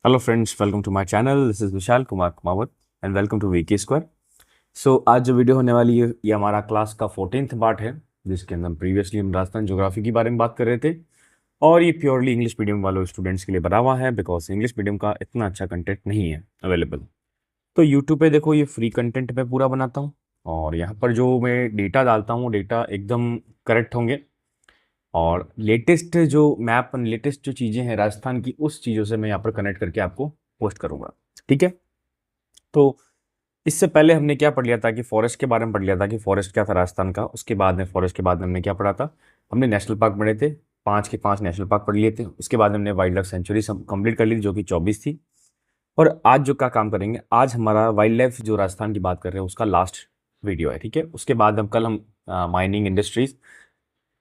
Hello friends, welcome to my channel. This is Vishal Kumar Kumawat and welcome to VK square. So आज जो video होने वाली है ये हमारा क्लास का 14th पार्ट है, जिसके अंदर प्रीवियसली हम राजस्थान ज्योग्राफी के बारे में बात कर रहे थे। और ये प्योरली इंग्लिश मीडियम वालों स्टूडेंट्स के लिए बना हुआ है, बिकॉज इंग्लिश मीडियम का इतना अच्छा कंटेंट नहीं है अवेलेबल। तो यूट्यूब पे देखो, ये फ्री कंटेंट मैं पूरा बनाता हूँ और यहाँ पर जो मैं डेटा डालता हूँ डेटा एकदम करेक्ट होंगे। और लेटेस्ट जो मैप लेटेस्ट जो चीज़ें हैं राजस्थान की, उस चीज़ों से मैं यहाँ पर कनेक्ट करके आपको पोस्ट करूँगा। ठीक है। तो इससे पहले हमने क्या पढ़ लिया था कि फॉरेस्ट के बारे में पढ़ लिया था कि फॉरेस्ट क्या था राजस्थान का। उसके बाद में फॉरेस्ट के बाद में हमने क्या पढ़ा था, हमने नेशनल पार्क पढ़े थे। 5 के 5 नेशनल पार्क पढ़ लिए थे। उसके बाद हमने वाइल्ड लाइफ सेंचुरी कंप्लीट कर ली थी, जो कि 24 थी। और आज जो क्या काम करेंगे, आज हमारा वाइल्ड लाइफ जो राजस्थान की बात कर रहे हैं उसका लास्ट वीडियो है। ठीक है। उसके बाद हम माइनिंग इंडस्ट्रीज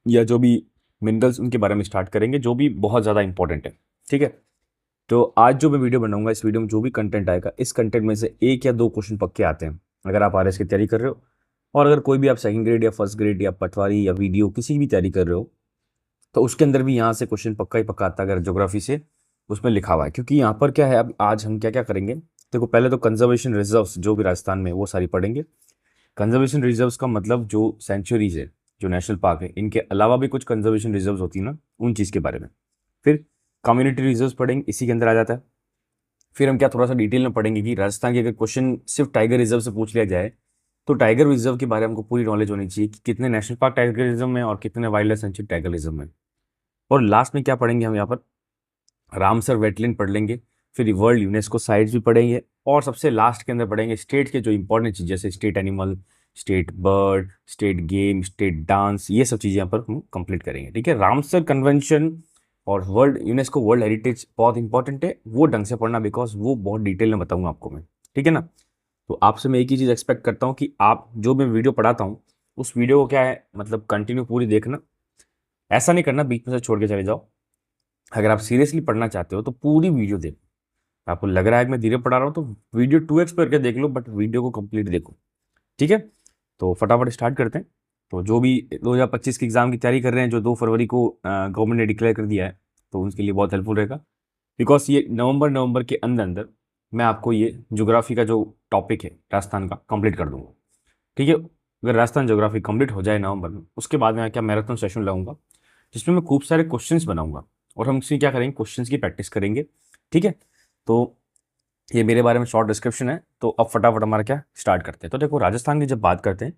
या जो भी मिनरल्स उनके बारे में स्टार्ट करेंगे, जो भी बहुत ज़्यादा इंपॉर्टेंट है। ठीक है। तो आज जो मैं वीडियो बनाऊंगा, इस वीडियो में जो भी कंटेंट आएगा, इस कंटेंट में से 1 या 2 क्वेश्चन पक्के आते हैं अगर आप आरएस की तैयारी कर रहे हो। और अगर कोई भी आप सेकंड ग्रेड या फर्स्ट ग्रेड या पटवारी या वीडियो किसी भी तैयारी कर रहे हो, तो उसके अंदर भी यहाँ से क्वेश्चन पक्का ही पक्का आता है अगर ज्योग्राफी से उसमें लिखा हुआ है। क्योंकि यहाँ पर क्या है, अब आज हम क्या क्या करेंगे, देखो पहले तो कंजर्वेशन रिजर्व्स जो भी राजस्थान में वो सारी पढ़ेंगे। कंजर्वेशन रिजर्व्स का मतलब जो सेंचुरीज है, जो नेशनल पार्क है, इनके अलावा भी कुछ कंजर्वेशन रिजर्व्स होती है ना, उन चीज़ के बारे में। फिर कम्युनिटी रिजर्व्स पढ़ेंगे, इसी के अंदर आ जाता है। फिर हम क्या थोड़ा सा डिटेल में पढ़ेंगे कि राजस्थान के अगर क्वेश्चन सिर्फ टाइगर रिजर्व से पूछ लिया जाए, तो टाइगर रिजर्व के बारे में हमको पूरी नॉलेज होनी चाहिए कि कितने नेशनल पार्क टाइगर रिजर्व में और कितने wild life century tiger reserve में। और लास्ट में क्या पढ़ेंगे हम यहाँ पर, रामसर वेटलैंड पढ़ लेंगे। फिर वर्ल्ड यूनेस्को साइट्स भी पढ़ेंगे। और सबसे लास्ट के अंदर पढ़ेंगे स्टेट के जो इंपॉर्टेंट चीज़, जैसे state animal, state bird, state game, state dance, ये सब चीज़ें यहाँ पर हम कंप्लीट करेंगे। ठीक है। रामसर कन्वेंशन और वर्ल्ड यूनेस्को वर्ल्ड हेरिटेज बहुत इंपॉर्टेंट है, वो ढंग से पढ़ना, बिकॉज वो बहुत डिटेल में बताऊंगा आपको मैं। ठीक है ना। तो आपसे मैं एक ही चीज़ एक्सपेक्ट करता हूँ कि आप जो मैं वीडियो पढ़ाता हूँ, उस वीडियो को क्या है मतलब कंटिन्यू पूरी देखना। ऐसा नहीं करना बीच में से छोड़ के चले जाओ। अगर आप सीरियसली पढ़ना चाहते हो तो पूरी वीडियो देखो। आपको लग रहा है कि मैं धीरे पढ़ा रहा हूँ, तो वीडियो 2x करके देख लो, बट वीडियो को कंप्लीट देखो। ठीक है। तो फटाफट स्टार्ट करते हैं। तो जो भी 2025 के एग्जाम की तैयारी कर रहे हैं, जो 2 फरवरी को गवर्नमेंट ने डिक्लेयर कर दिया है, तो उनके लिए बहुत हेल्पफुल रहेगा। बिकॉज ये नवंबर के अंदर अंदर मैं आपको ये ज्योग्राफी का जो टॉपिक है राजस्थान का कंप्लीट कर दूंगा। ठीक है। अगर राजस्थान ज्योग्राफी कंप्लीट हो जाए नवंबर में, उसके बाद में क्या मैराथन सेशन लगाऊंगा, जिसमें मैं खूब सारे क्वेश्चंस बनाऊंगा और हम इसमें क्या करेंगे, क्वेश्चंस की प्रैक्टिस करेंगे। ठीक है। तो ये मेरे बारे में शॉर्ट डिस्क्रिप्शन है। तो अब फटाफट हमारा क्या स्टार्ट करते हैं। तो देखो, राजस्थान की जब बात करते हैं,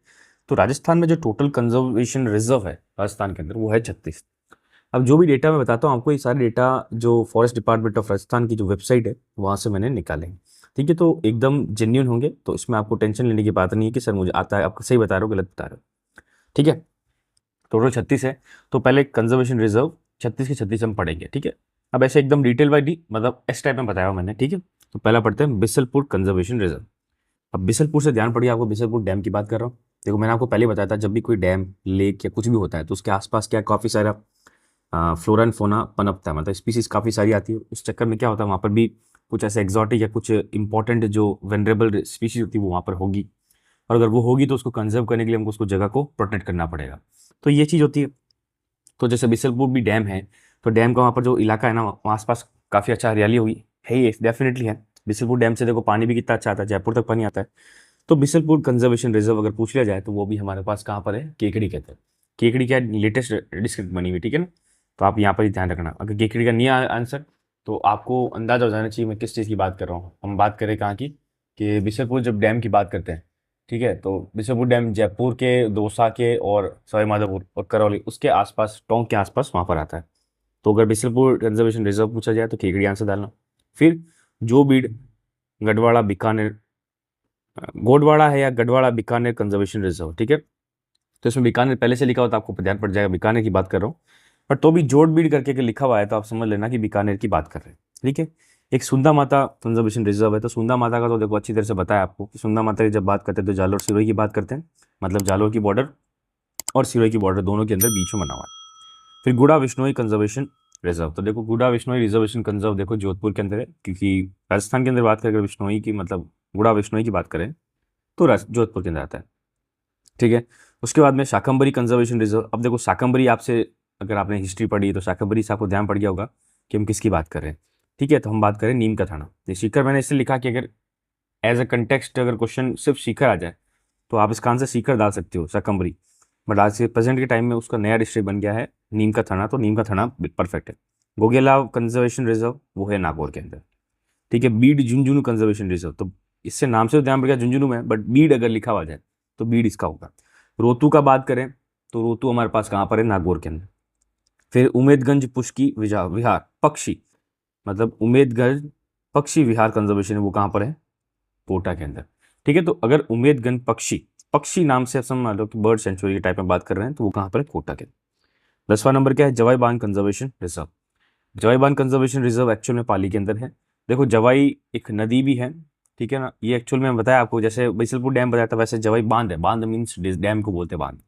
तो राजस्थान में जो टोटल कंजर्वेशन रिजर्व है राजस्थान के अंदर, वो है 36। अब जो भी डेटा मैं बताता हूँ आपको, ये सारे डेटा जो फॉरेस्ट डिपार्टमेंट ऑफ राजस्थान की जो वेबसाइट है वहाँ से मैंने निकाले हैं। ठीक है। तो एकदम जेन्यून होंगे, तो इसमें आपको टेंशन लेने की बात नहीं है कि सर मुझे आता है, आपको सही बता रहे हो गलत बता रहे हो। ठीक है। टोटल 36 है। तो पहले कंजर्वेशन रिजर्व 36 के 36 हम पढ़ेंगे। ठीक है। अब ऐसे एकदम डिटेल वाइज मतलब इस टाइप में बताया हुआ मैंने। ठीक है। तो पहला पढ़ते हैं बिसलपुर कंजर्वेशन रिजर्व। अब बिसलपुर से ध्यान पड़िए, आपको बिसलपुर डैम की बात कर रहा हूँ। देखो मैंने आपको पहले बताया था, जब भी कोई डैम लेक या कुछ भी होता है, तो उसके आसपास क्या काफ़ी सारा फ्लोरा एंड फोना पनपता है, मतलब स्पीसीज काफ़ी सारी आती है। उस चक्कर में क्या होता है, वहाँ पर भी कुछ ऐसे एग्जॉटिक या कुछ इंपॉर्टेंट जो वेनरेबल स्पीसीज होती है वो वहाँ पर होगी। और अगर वो होगी तो उसको कंजर्व करने के लिए हमको उसको जगह को प्रोटेक्ट करना पड़ेगा। तो ये चीज़ होती है। तो जैसे बिसलपुर भी डैम है, तो डैम का वहाँ पर जो इलाका है ना, वहाँ आसपास काफ़ी अच्छा हरियाली होगी, है ये डेफिनेटली है। बिसलपुर डैम से देखो पानी भी कितना अच्छा आता है, जयपुर तक पानी आता है। तो बिसलपुर कंजर्वेशन रिजर्व अगर पूछ लिया जाए, तो वो भी हमारे पास कहाँ पर है, केकड़ी के अंदर। केकड़ी क्या लेटेस्ट डिस्ट्रिक्ट बनी हुई, ठीक है ना। तो आप यहाँ पर ही ध्यान रखना, अगर केकड़ी का नहीं आंसर, तो आपको अंदाजा हो जाना चाहिए मैं किस चीज़ की बात कर रहा हूँ। हम बात करें कहाँ की, कि बिसलपुर जब डैम की बात करते हैं, ठीक है, तो बिसलपुर डैम जयपुर के, दौसा के और सवाई माधोपुर और करौली उसके आसपास, टोंक के आसपास वहाँ पर आता है। तो अगर बिसलपुर कंजर्वेशन रिजर्व पूछा जाए तो केकड़ी आंसर डालना। फिर जो बीड, गढ़वाड़ा, बीकानेर, गोडवाड़ा है या गढ़वाड़ा बीकानेर कंजर्वेशन रिजर्व। ठीक है। तो इसमें बीकानेर पहले से लिखा होता है, आपको ध्यान पड़ जाएगा बीकानेर की बात कर रहा हूँ। पर तो भी जोड़ बीड़ करके अगर लिखा हुआ है तो आप समझ लेना कि बीकानेर की बात कर रहे हैं। ठीक है। एक सुंदा माता कंजर्वेशन रिजर्व है। तो सुंदा माता का तो देखो अच्छी तरह से बताया आपको कि सुंदा माता की जब बात करते हैं तो जालोर सिरोही की बात करते हैं, मतलब जालोर की बॉर्डर और सिरोही की बॉर्डर दोनों के अंदर बीच में बना हुआ है। फिर गुड़ा विश्नोई कंजर्वेशन रिजर्व। तो देखो गुड़ा विश्नोई रिजर्वेशन कंजर्व देखो जोधपुर के अंदर है, क्योंकि राजस्थान के अंदर बात करें अगर विश्नोई की, मतलब गुड़ा विश्नोई की बात करें, तो जोधपुर के अंदर आता है। ठीक है। उसके बाद में शाकंबरी कंजर्वेशन रिजर्व। अब देखो शाकंबरी आपसे, अगर आपने हिस्ट्री पढ़ी तो शाकंबरी से आपको ध्यान पड़ गया होगा कि हम किसकी बात कर रहे हैं। ठीक है, तो हम बात करें नीम का थाना। ये सीकर मैंने इसलिए लिखा कि अगर एज अ कंटेक्स्ट अगर क्वेश्चन सिर्फ सीकर आ जाए तो आप इसका आंसर सीकर डाल सकते हो, शकंबरी। बट आज के प्रेजेंट के टाइम में उसका नया डिस्ट्रिक्ट बन गया है नीम का थाना, तो म का थाना परफेक्ट है। गोगेला कंजर्वेशन रिजर्व वो है नागौर के अंदर। ठीक है, बीड झुंझुनू कंजर्वेशन रिजर्व, तो इससे नाम से तो ध्यान पड़ गया झुंझुनू में, बट बीड अगर लिखा हुआ जाए तो बीड इसका होगा। रोतू का बात करें तो रोतू हमारे पास कहाँ पर है, नागौर के अंदर। फिर उमेदगंज पुष्की विहार पक्षी, मतलब उमेदगंज पक्षी विहार कंजर्वेशन है, वो कहाँ पर है, कोटा के अंदर। ठीक है, तो अगर उमेदगंज पक्षी, पक्षी नाम से समझ लो कि बर्ड सेंचुरी के टाइप में बात कर रहे हैं, तो वो कहाँ पर है, कोटा के। 10वां नंबर क्या है, जवाई बांध कंजर्वेशन रिजर्व। जवाई बांध कंजर्वेशन रिजर्व एक्चुअल में पाली के अंदर है। देखो जवाई एक नदी भी है, ठीक है ना, ये एक्चुअल में बताया आपको, जैसे बिसलपुर डैम बताया था वैसे जवाई बांध है, बांध मीन्स डैम को बोलते हैं बांध।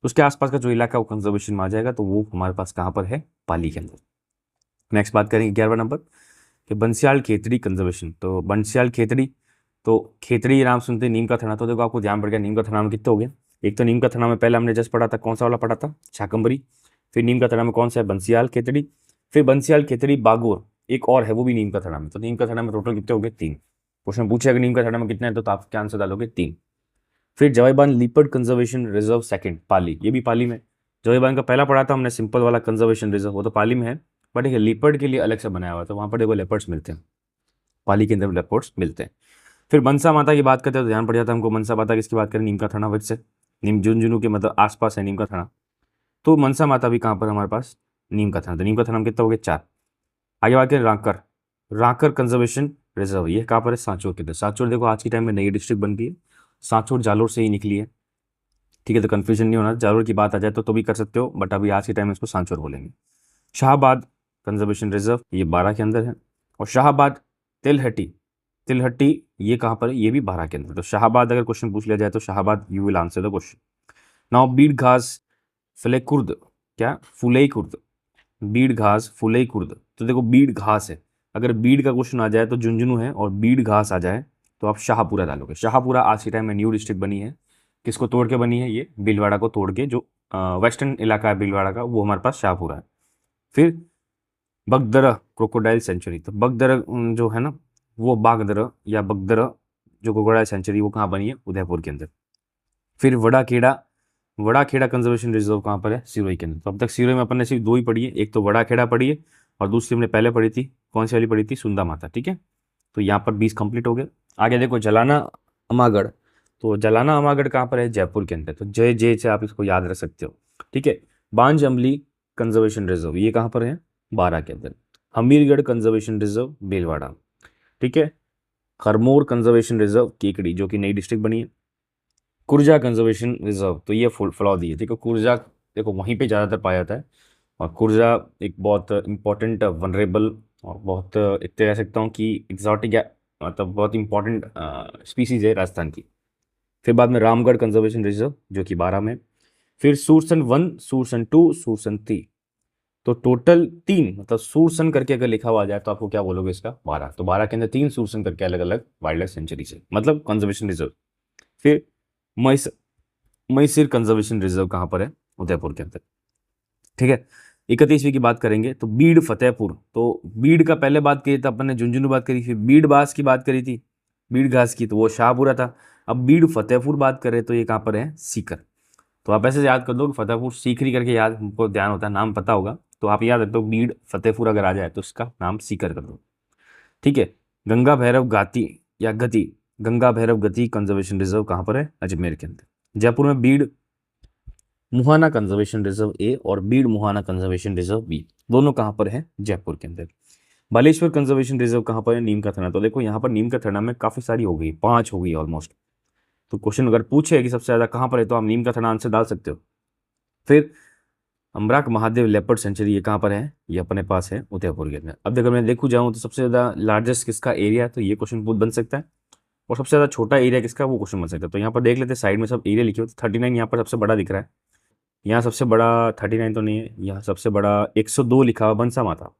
उसके आसपास का जो इलाका वो कंजर्वेशन में आ जाएगा, तो वो हमारे पास कहाँ पर है, पाली के अंदर। नेक्स्ट बात करेंगे 11वां नंबर कि बंसियाल खेतड़ी कंजर्वेशन। तो बंसियाल खेतड़ी, तो खेतड़ी नाम सुनते नीम का थाना, तो देखो आपको ध्यान पड़ गया नीम का थाना में कितने हो गए। एक तो नीम का थाना में पहले हमने जस्ट पढ़ा था, कौन सा वाला पढ़ा था, शाकंबरी। फिर नीम का थाना में कौन सा है, बंसियाल खेतड़ी। फिर बंसियाल खेतड़ी बागोर एक और है, वो भी नीम का थाना में। तो नीम का थाना में टोटल कितने हो गए, 3। क्वेश्चन पूछे अगर नीम का थाना में कितने हैं, तो आप क्या आंसर डालोगे, 3। फिर जवाईबान लीपर्ड कंजर्वेशन रिजर्व सेकंड, पाली, ये भी पाली में। जवाईबान का पहला पढ़ा था हमने सिंपल वाला कंजर्वेशन रिजर्व, वो तो पाली में है, बट एक लीपर्ड के लिए अलग से बनाया हुआ, तो वहाँ पर देखो लेपर्ड्स मिलते हैं, पाली के अंदर लेपर्ड्स मिलते हैं। फिर मनसा माता की बात करते हैं तो ध्यान पड़ जाता है हमको, मनसा माता किसकी बात करें, नीम का थाना वैसे से, नीम झुंझुनू के मतलब आसपास है नीम का थाना, तो मनसा माता भी कहाँ पर हमारे पास, नीम का थाना। तो नीम का थाना में कितना हो गया, 4। आगे बात करें रांकर, रांकर कंजर्वेशन रिजर्व, ये कहाँ पर है, सांचौर के अंदर। सांचौर देखो आज के टाइम में नई डिस्ट्रिक्ट बन गई है, सांचौर जालोर से ही निकली है। ठीक है, तो कन्फ्यूजन नहीं होना, जालोर की बात आ जाए तो भी कर सकते हो, बट अभी आज के टाइम में इसको सांचौर बोलेंगे। शाहबाद कंजर्वेशन रिजर्व, ये 12 के अंदर है। और शाहबाद तिलहटी, तिलहट्टी ये कहाँ पर है, ये भी 12 के अंदर। तो शाहबाद अगर क्वेश्चन पूछ लिया जाए तो शाहबाद you will answer the question. Now बीड़ घास फुले कुर्द, क्या, फुलई कुर्द, बीड़ घास फुलई कुर्द, तो देखो बीड़ घास है, अगर बीड़ का क्वेश्चन आ जाए तो झुंझुनू है, और बीड़ घास आ जाए तो आप शाहपुरा डालोगे। शाहपुरा आज के टाइम में न्यू डिस्ट्रिक्ट बनी है, किसको तोड़ के बनी है, ये भीलवाड़ा को तोड़ के, जो वेस्टर्न इलाका है भीलवाड़ा का, वो हमारे पास शाहपुरा है। फिर बगदरा क्रोकोडाइल सेंचुरी, तो बगदरा जो है ना, वो बागदरा या बगदरा जो क्रोकोडाइल सेंचुरी, वो कहाँ बनी है, उदयपुर के अंदर। फिर वड़ा खेड़ा कंजर्वेशन रिजर्व कहाँ पर है, सिरोही के अंदर। तो अब तक सिरोही में अपन ने सिर्फ 2 ही पढ़ी है, एक तो वड़ा खेड़ा पढ़ी है, और दूसरी हमने पहले पढ़ी थी, कौन सी वाली पढ़ी थी, सुंदा माता। ठीक है, तो यहाँ पर 20 कंप्लीट हो गए। आगे देखो जलाना अमागढ़, तो जलाना अमागढ़ कहाँ पर है, जयपुर के अंदर। तो जय जय से आप इसको याद रख सकते हो। ठीक है, बांज अमली कंजर्वेशन रिजर्व, ये कहाँ पर है, 12 के अंदर। Hamirgarh conservation reserve Bhilwara. ठीक है, खरमोर कंजर्वेशन रिजर्व केकड़ी, जो कि नई डिस्ट्रिक्ट बनी है। कुर्जा कंजर्वेशन रिजर्व, तो ये फ्लॉदी है। ठीक है, कुर्जा देखो वहीं पे ज़्यादातर पाया जाता है, और कुर्जा एक बहुत इंपॉर्टेंट वनरेबल और बहुत एक तरह कह सकता हूँ कि एग्जॉटिक या मतलब बहुत इंपॉर्टेंट स्पीसीज है राजस्थान की। फिर बाद में रामगढ़ कंजर्वेशन रिजर्व जो कि 12 में। फिर सूरसन 1, सूरसन 2, सूरसन 3, तो टोटल 3, मतलब सूरसन करके अगर लिखा हुआ जाए तो आपको क्या बोलोगे इसका, 12। तो 12 के अंदर 3 सूरसन करके अलग अलग वाइल्ड लाइफ सेंचुरी से, मतलब कंजर्वेशन रिजर्व। फिर मैस मैसिर कंजर्वेशन रिजर्व कहाँ पर है, उदयपुर के अंदर। ठीक है, 31वीं की बात करेंगे तो बीड़ फतेहपुर, तो बीड़ का पहले बात करी था अपन ने, झुंझुनू बात करी, फिर बीड़ बास की बात करी थी, बीड़ घास की, तो वो शाहपुरा था। अब बीड़ फतेहपुर बात करें तो ये कहाँ पर है, सीकर। तो आप ऐसे याद कर दो कि फतेहपुर सीकरी करके याद, हमको ध्यान होता है, नाम पता होगा, तो आप याद रख दो बीड़ फतेहपुर अगर आ जाए तो इसका नाम सीकर कर दो। ठीक है, गंगा भैरव घाटी या गति, गंगा भैरव गति कंजर्वेशन रिजर्व कहाँ पर है, अजमेर के अंदर। जयपुर में बीड़ मुहाना कंजर्वेशन रिजर्व ए और बीड़ मुहाना कंजर्वेशन रिजर्व बी, दोनों कहाँ पर है, जयपुर के अंदर। बालेश्वर कंजर्वेशन रिजर्व कहाँ पर है, नीम का थाना। तो देखो यहाँ पर नीम का थाना में काफ़ी सारी हो गई, 5 हो गई ऑलमोस्ट। तो क्वेश्चन अगर पूछे कि सबसे ज़्यादा कहाँ पर है, तो आप नीम का थाना आंसर डाल सकते हो। फिर अमराक महादेव लेपर्ड सेंचुरी, ये कहाँ पर है, ये अपने पास है उदयपुर के अंदर। अब देखो मैं देखूँ जाऊँ तो सबसे ज़्यादा लार्जेस्ट किसका एरिया, तो ये क्वेश्चन बहुत बन सकता है, और सबसे ज़्यादा छोटा एरिया किसका, वो क्वेश्चन बन सकता है। तो यहाँ पर देख लेते हैं, साइड में सब एरिया लिखे हुए, तो 39 यहाँ पर सबसे बड़ा दिख रहा है, यहाँ सबसे बड़ा 39 तो नहीं है, यहाँ सबसे बड़ा 102 लिखा हुआ बंसा माता।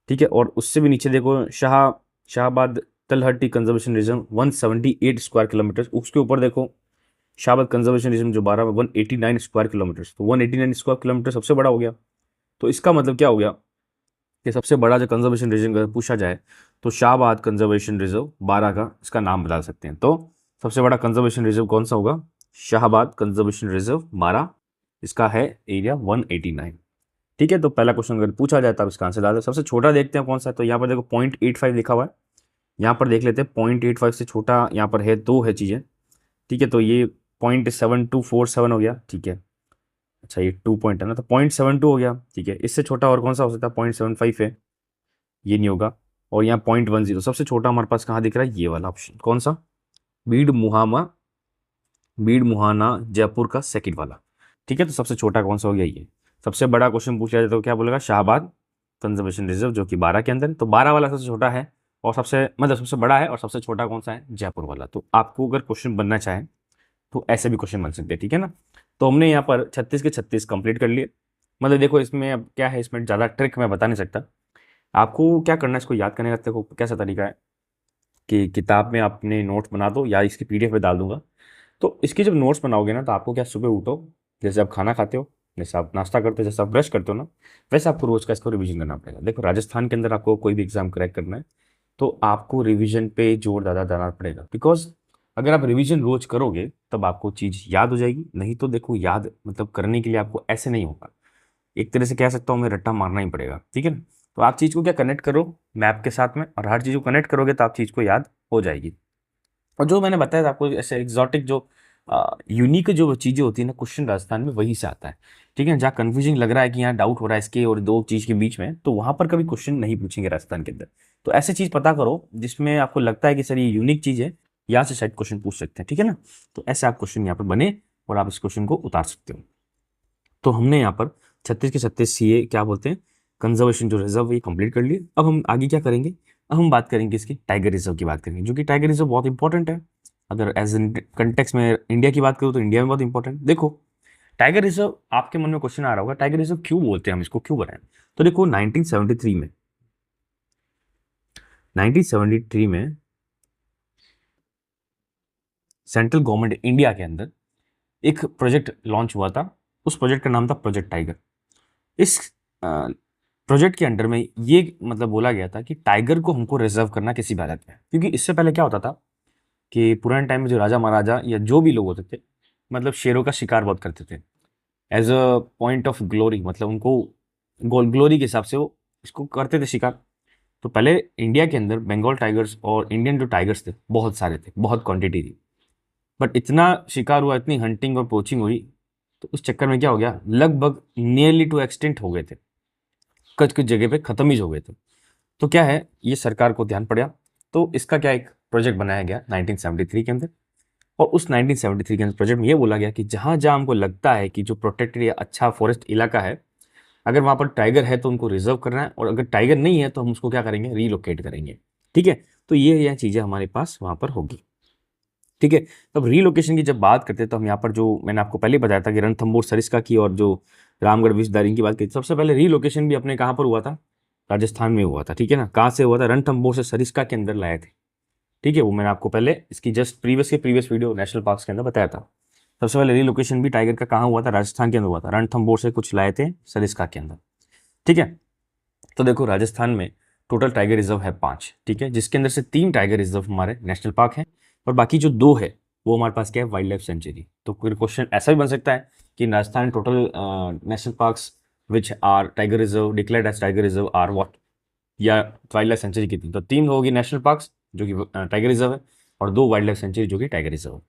ठीक है, और उससे भी नीचे देखो Shahabad Talhatti conservation reserve 178 square kilometre, उसके ऊपर देखो शाहबाद कंजर्वेशन रिजर्व जो 12 में 189 स्क्वायर किलोमीटर, तो 189 स्क्वायर किलोमीटर सबसे बड़ा हो गया। तो इसका मतलब क्या हो गया, कि सबसे बड़ा जो कंजर्वेशन रिजर्व अगर पूछा जाए तो शाहबाद कंजर्वेशन रिजर्व 12 का इसका नाम बता सकते हैं। तो सबसे बड़ा कंजर्वेशन रिजर्व कौन सा होगा? शाहबाद कंजर्वेशन रिजर्व 12, इसका है एरिया 189। ठीक है, तो पहला क्वेश्चन अगर पूछा जाए तब इसका आंसर डाल दो। सबसे छोटा देखते हैं कौन सा है, तो यहाँ पर देखो 0.85 लिखा हुआ है। यहाँ पर देख लेते हैं 0.85 से छोटा यहाँ पर है, दो है चीज़ें। ठीक है, तो ये 0.7247 हो गया। ठीक है, अच्छा ये 2 पॉइंट है ना, तो 0.72 हो गया। ठीक है, इससे छोटा और कौन सा हो सकता है? 0.75 है, ये नहीं होगा। और यहाँ 0.10 सबसे छोटा हमारे पास कहाँ दिख रहा है? ये वाला ऑप्शन कौन सा? बीड मुहामा, बीड मुहाना जयपुर का सेकंड वाला। ठीक है, तो सबसे छोटा कौन सा हो गया? ये। सबसे बड़ा क्वेश्चन पूछा जाए तो क्या बोलेगा? शाहबाद कंजर्वेशन रिजर्व, जो कि 12 के अंदर है। तो 12 वाला सबसे छोटा है और सबसे मतलब सबसे बड़ा है, और सबसे छोटा कौन सा है? जयपुर वाला। तो आपको अगर क्वेश्चन बनना चाहे तो ऐसे भी क्वेश्चन बन सकते हैं। ठीक है ना, तो हमने यहाँ पर 36 के 36 कंप्लीट कर लिए। मतलब देखो इसमें अब क्या है, इसमें ज़्यादा ट्रिक मैं बता नहीं सकता। आपको क्या करना है, इसको याद करने का देखो कैसा तरीका है कि किताब में आपने नोट्स बना दो या इसकी पीडीएफ में डाल दूंगा। तो इसकी जब नोट्स बनाओगे ना, तो आपको क्या, सुबह उठो, जैसे आप खाना खाते हो, जैसे आप नाश्ता करते हो, जैसे आप ब्रश करते हो ना, वैसे आपको रोज का इसको रिवीजन करना पड़ेगा। देखो राजस्थान के अंदर आपको कोई भी एग्जाम क्रैक करना है तो आपको रिवीजन पे जोर ज़्यादा देना पड़ेगा। बिकॉज अगर आप रिवीजन रोज करोगे तब आपको चीज़ याद हो जाएगी। नहीं तो देखो याद मतलब करने के लिए आपको ऐसे नहीं होगा, एक तरह से कह सकता हूँ मैं, रट्टा मारना ही पड़ेगा। ठीक है ना, तो आप चीज़ को क्या कनेक्ट करो मैप के साथ में, और हर चीज़ को कनेक्ट करोगे तो आप चीज़ को याद हो जाएगी। और जो मैंने बताया था आपको, ऐसे एग्जॉटिक जो यूनिक जो चीज़ें होती है ना, क्वेश्चन राजस्थान में वहीं से आता है। ठीक है, जहाँ कन्फ्यूजिंग लग रहा है कि यहाँ डाउट हो रहा है इसके और दो चीज़ के बीच में, तो वहाँ पर कभी क्वेश्चन नहीं पूछेंगे राजस्थान के अंदर। तो ऐसी चीज़ पता करो जिसमें आपको लगता है कि सर ये यूनिक चीज़ है, यहाँ से शायद क्वेश्चन पूछ सकते हैं। ठीक है ना, तो ऐसे आप क्वेश्चन यहाँ पर बने और आप इस क्वेश्चन को उतार सकते हो। तो हमने यहाँ पर 36 के 36 सीए क्या बोलते हैं, कंजर्वेशन जो रिजर्व, ये कंप्लीट कर लिए। अब हम आगे क्या करेंगे? अब हम बात करेंगे इसकी टाइगर रिजर्व की बात करेंगे, जो कि टाइगर रिजर्व बहुत इंपॉर्टेंट है। अगर एज इन कंटेक्स में इंडिया की बात करूँ तो इंडिया में बहुत इंपॉर्टेंट। देखो टाइगर रिजर्व, आपके मन में क्वेश्चन आ रहा होगा टाइगर रिजर्व क्यों बोलते हैं, हम इसको क्यों बनाएं? तो देखो 1973 में सेंट्रल गवर्नमेंट इंडिया के अंदर एक प्रोजेक्ट लॉन्च हुआ था। उस प्रोजेक्ट का नाम था प्रोजेक्ट टाइगर। इस प्रोजेक्ट के अंडर में ये मतलब बोला गया था कि टाइगर को हमको रिजर्व करना किसी भी हालत में, क्योंकि इससे पहले क्या होता था कि पुराने टाइम में जो राजा महाराजा या जो भी लोग होते थे, मतलब शेरों का शिकार बहुत करते थे as a point of glory, मतलब उनको ग्लोरी के हिसाब से वो इसको करते थे शिकार। तो पहले इंडिया के अंदर बंगाल टाइगर्स और इंडियन जो टाइगर्स थे बहुत सारे थे, बहुत क्वांटिटी थी, बट इतना शिकार हुआ, इतनी हंटिंग और पोचिंग हुई, तो उस चक्कर में क्या हो गया, लगभग नियरली टू एक्सटेंट हो गए थे, कुछ कुछ जगह पे खत्म ही हो गए थे। तो क्या है, ये सरकार को ध्यान पड़ा, तो इसका क्या एक प्रोजेक्ट बनाया गया 1973 के अंदर। और उस 1973 के अंदर प्रोजेक्ट में ये बोला गया कि जहाँ जहाँ हमको लगता है कि जो प्रोटेक्टेड या अच्छा फॉरेस्ट इलाका है, अगर वहाँ पर टाइगर है तो उनको रिजर्व करना है, और अगर टाइगर नहीं है तो हम उसको क्या करेंगे, रीलोकेट करेंगे। ठीक है, तो ये चीज़ें हमारे पास वहाँ पर होगी। ठीक है, तब रीलोकेशन की जब बात करते हैं तो हम यहाँ पर जो मैंने आपको पहले बताया था कि रणथंभौर सरिस्का की और जो रामगढ़ विष दारिंग की बात की, सबसे पहले रीलोकेशन भी अपने कहाँ पर हुआ था? राजस्थान में हुआ था। ठीक है ना, कहाँ से हुआ था? रणथंभौर से सरिस्का के अंदर लाए थे। ठीक है, वो मैंने आपको पहले इसकी just previous video national park के अंदर बताया था। सबसे पहले रीलोकेशन भी टाइगर का कहाँ हुआ था? राजस्थान के अंदर हुआ था, रणथंभौर से कुछ लाए थे सरिस्का के अंदर। ठीक है, तो देखो राजस्थान में टोटल टाइगर रिजर्व है 5। ठीक है, जिसके अंदर से 3 टाइगर रिजर्व हमारे नेशनल पार्क हैं, और बाकी जो 2 है वो हमारे पास क्या है, वाइल्ड लाइफ सेंचुरी। तो कोई क्वेश्चन ऐसा भी बन सकता है कि Rajasthan total national parks which are tiger reserve declared as tiger reserve are what, या वाइल्ड लाइफ सेंचुरी कितनी? तो 3 होगी नेशनल पार्क्स जो कि टाइगर रिजर्व है, और 2 वाइल्ड लाइफ सेंचुरी जो कि टाइगर रिजर्व है।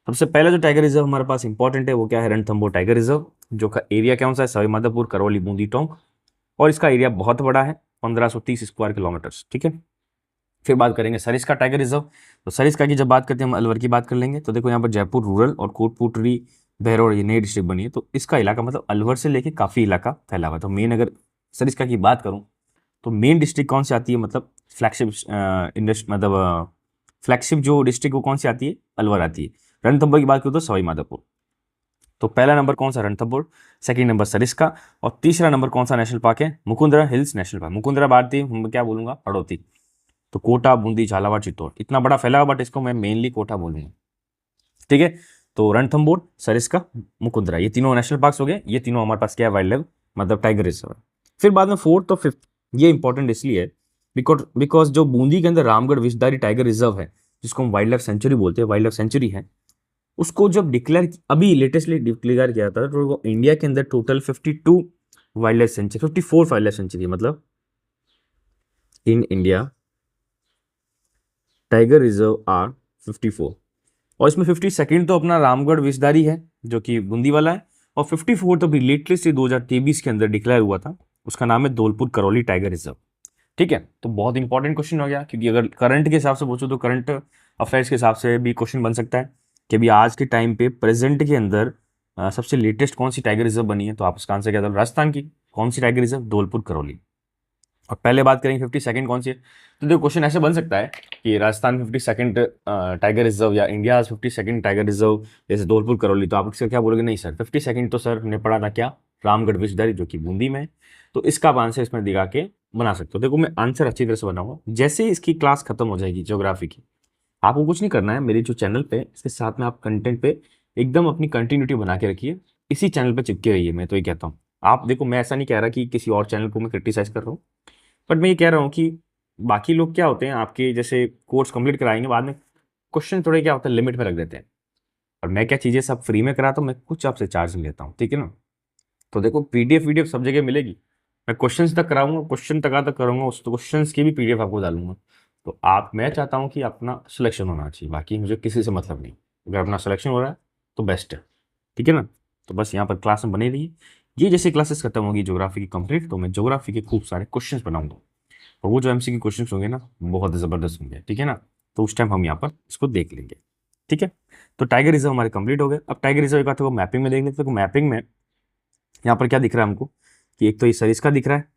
सबसे पहला जो टाइगर रिजर्व हमारे पास इंपॉर्टेंट है वो क्या है, रणथंभौर टाइगर रिजर्व, जो का एरिया कौन सा है, सवाई माधोपुर, करौली, बूंदी, टोंक, और इसका एरिया बहुत बड़ा है, 1530 स्क्वायर किलोमीटर्स। ठीक है, फिर बात करेंगे सरिस्का टाइगर रिजर्व। तो सरिस्का की जब बात करते हैं हम अलवर की बात कर लेंगे। तो देखो यहाँ पर जयपुर रूरल और कोटपुतली, बहरौल, ये नई डिस्ट्रिक्ट बनी है, तो इसका इलाका मतलब अलवर से लेके काफ़ी इलाका फैला हुआ है। तो मेन अगर सरिस्का की बात करूँ तो मेन डिस्ट्रिक्ट कौन सी आती है, मतलब फ्लैगशिप इंडस्ट्री, मतलब फ्लैगशिप जो डिस्ट्रिक्ट वो कौन सी आती है, अलवर आती है। रणथंभौर की बात करूँ तो सवाई माधोपुर। तो पहला नंबर कौन सा, रणथंभौर, सेकंड नंबर सरिस्का, और तीसरा नंबर कौन सा नेशनल पार्क है, Mukundra hills national park. Mukundra भारतीय क्या बोलूंगा, हड़ौती। तो कोटा, बूंदी, झालावाड़, चित्तौड़, इतना बड़ा फैला हुआ, बट इसको मैं मेनली कोटा बोलूंगा। ठीक है, तो रणथंभौर, सरिस्का, मुकुंदरा, ये तीनों नेशनल पार्क हो गए। ये तीनों हमारे पास क्या है, वाइल्ड लाइफ मतलब टाइगर रिजर्व। फिर बाद में 4th और 5th ये इंपॉर्टेंट इसलिए है बिकॉज जो बूंदी के अंदर रामगढ़ विषधारी टाइगर रिजर्व है, जिसको हम वाइल्ड लाइफ सेंचुरी बोलते हैं, वाइल्ड लाइफ सेंचुरी है, उसको जब डिक्लेयर अभी लेटेस्टली डिक्लेयर किया था, तो वो इंडिया के अंदर total 52 wild life sanctuary, 54 wild life sanctuary, मतलब in India tiger reserve are 54। और इसमें 52nd तो अपना रामगढ़ विषधारी है जो कि बूंदी वाला है, और 54 तो भी लेटेस्ट 2023 के अंदर डिक्लेयर हुआ था, उसका नाम है धौलपुर करौली टाइगर रिजर्व। ठीक है, तो बहुत इंपॉर्टेंट क्वेश्चन हो गया, क्योंकि अगर करंट के हिसाब से पूछो तो करंट अफेयर्स के हिसाब से भी क्वेश्चन बन सकता है कि अभी आज के टाइम पे प्रेजेंट के अंदर सबसे लेटेस्ट कौन सी टाइगर रिजर्व बनी है, तो आप उसका आंसर क्या था, राजस्थान की कौन सी टाइगर रिजर्व, धौलपुर करौली। और पहले बात करेंगे 52nd कौन सी है, तो देखो क्वेश्चन ऐसे बन सकता है कि राजस्थान 52nd टाइगर रिजर्व या इंडिया 52nd टाइगर रिजर्व जैसे धौलपुर करौली, तो आप इसका क्या बोलोगे, नहीं सर 52nd तो सर हमने पढ़ा था क्या, रामगढ़ विषधारी जो कि बूंदी में है, तो इसका आप आंसर इसमें दिखा के बना सकते हो। देखो मैं आंसर अच्छी तरह से बनाऊंगा, जैसे इसकी क्लास खत्म हो जाएगी ज्योग्राफी की, आपको कुछ नहीं करना है, मेरी जो चैनल पे इसके साथ में आप कंटेंट पे एकदम अपनी कंटिन्यूटी बना के रखिए, इसी चैनल पे चिपके रहिए, मैं तो ये कहता हूँ। आप देखो मैं ऐसा नहीं कह रहा कि किसी और चैनल को मैं क्रिटिसाइज कर रहा हूँ, बट मैं ये कह रहा हूँ कि बाकी लोग क्या होते हैं, आपके जैसे कोर्स कंप्लीट कराएंगे, बाद में क्वेश्चन थोड़े क्या होता है लिमिट में रख देते हैं, और मैं क्या चीज़ें सब फ्री में कराता हूँ, मैं कुछ आपसे चार्ज नहीं लेता हूँ, ठीक है ना। तो देखो पीडीएफ वीडीएफ सब जगह मिलेगी, मैं क्वेश्चंस तक कराऊंगा, क्वेश्चन तक करूंगा, उस क्वेश्चंस की भी पीडीएफ आपको डालूंगा। तो आप, मैं चाहता हूँ कि अपना सिलेक्शन होना चाहिए, बाकी मुझे किसी से मतलब नहीं, अगर अपना सिलेक्शन हो रहा है तो बेस्ट है, ठीक है ना। तो बस यहाँ पर क्लास में बने रहिए, ये जैसे क्लासेस खत्म होगी ज्योग्राफी की कंप्लीट, तो मैं ज्योग्राफी के खूब सारे क्वेश्चंस बनाऊंगा, और वो जो एमसीक्यू क्वेश्चन होंगे ना बहुत ज़बरदस्त होंगे, ठीक है ना। तो उस टाइम हम यहाँ पर इसको देख लेंगे, ठीक है। तो टाइगर रिजर्व हमारे कंप्लीट हो गए। अब टाइगर रिजर्व एक बात को मैपिंग में देख लेते हैं, तो मैपिंग में यहाँ पर क्या दिख रहा है हमको, कि एक तो ये सरिस्का दिख रहा है,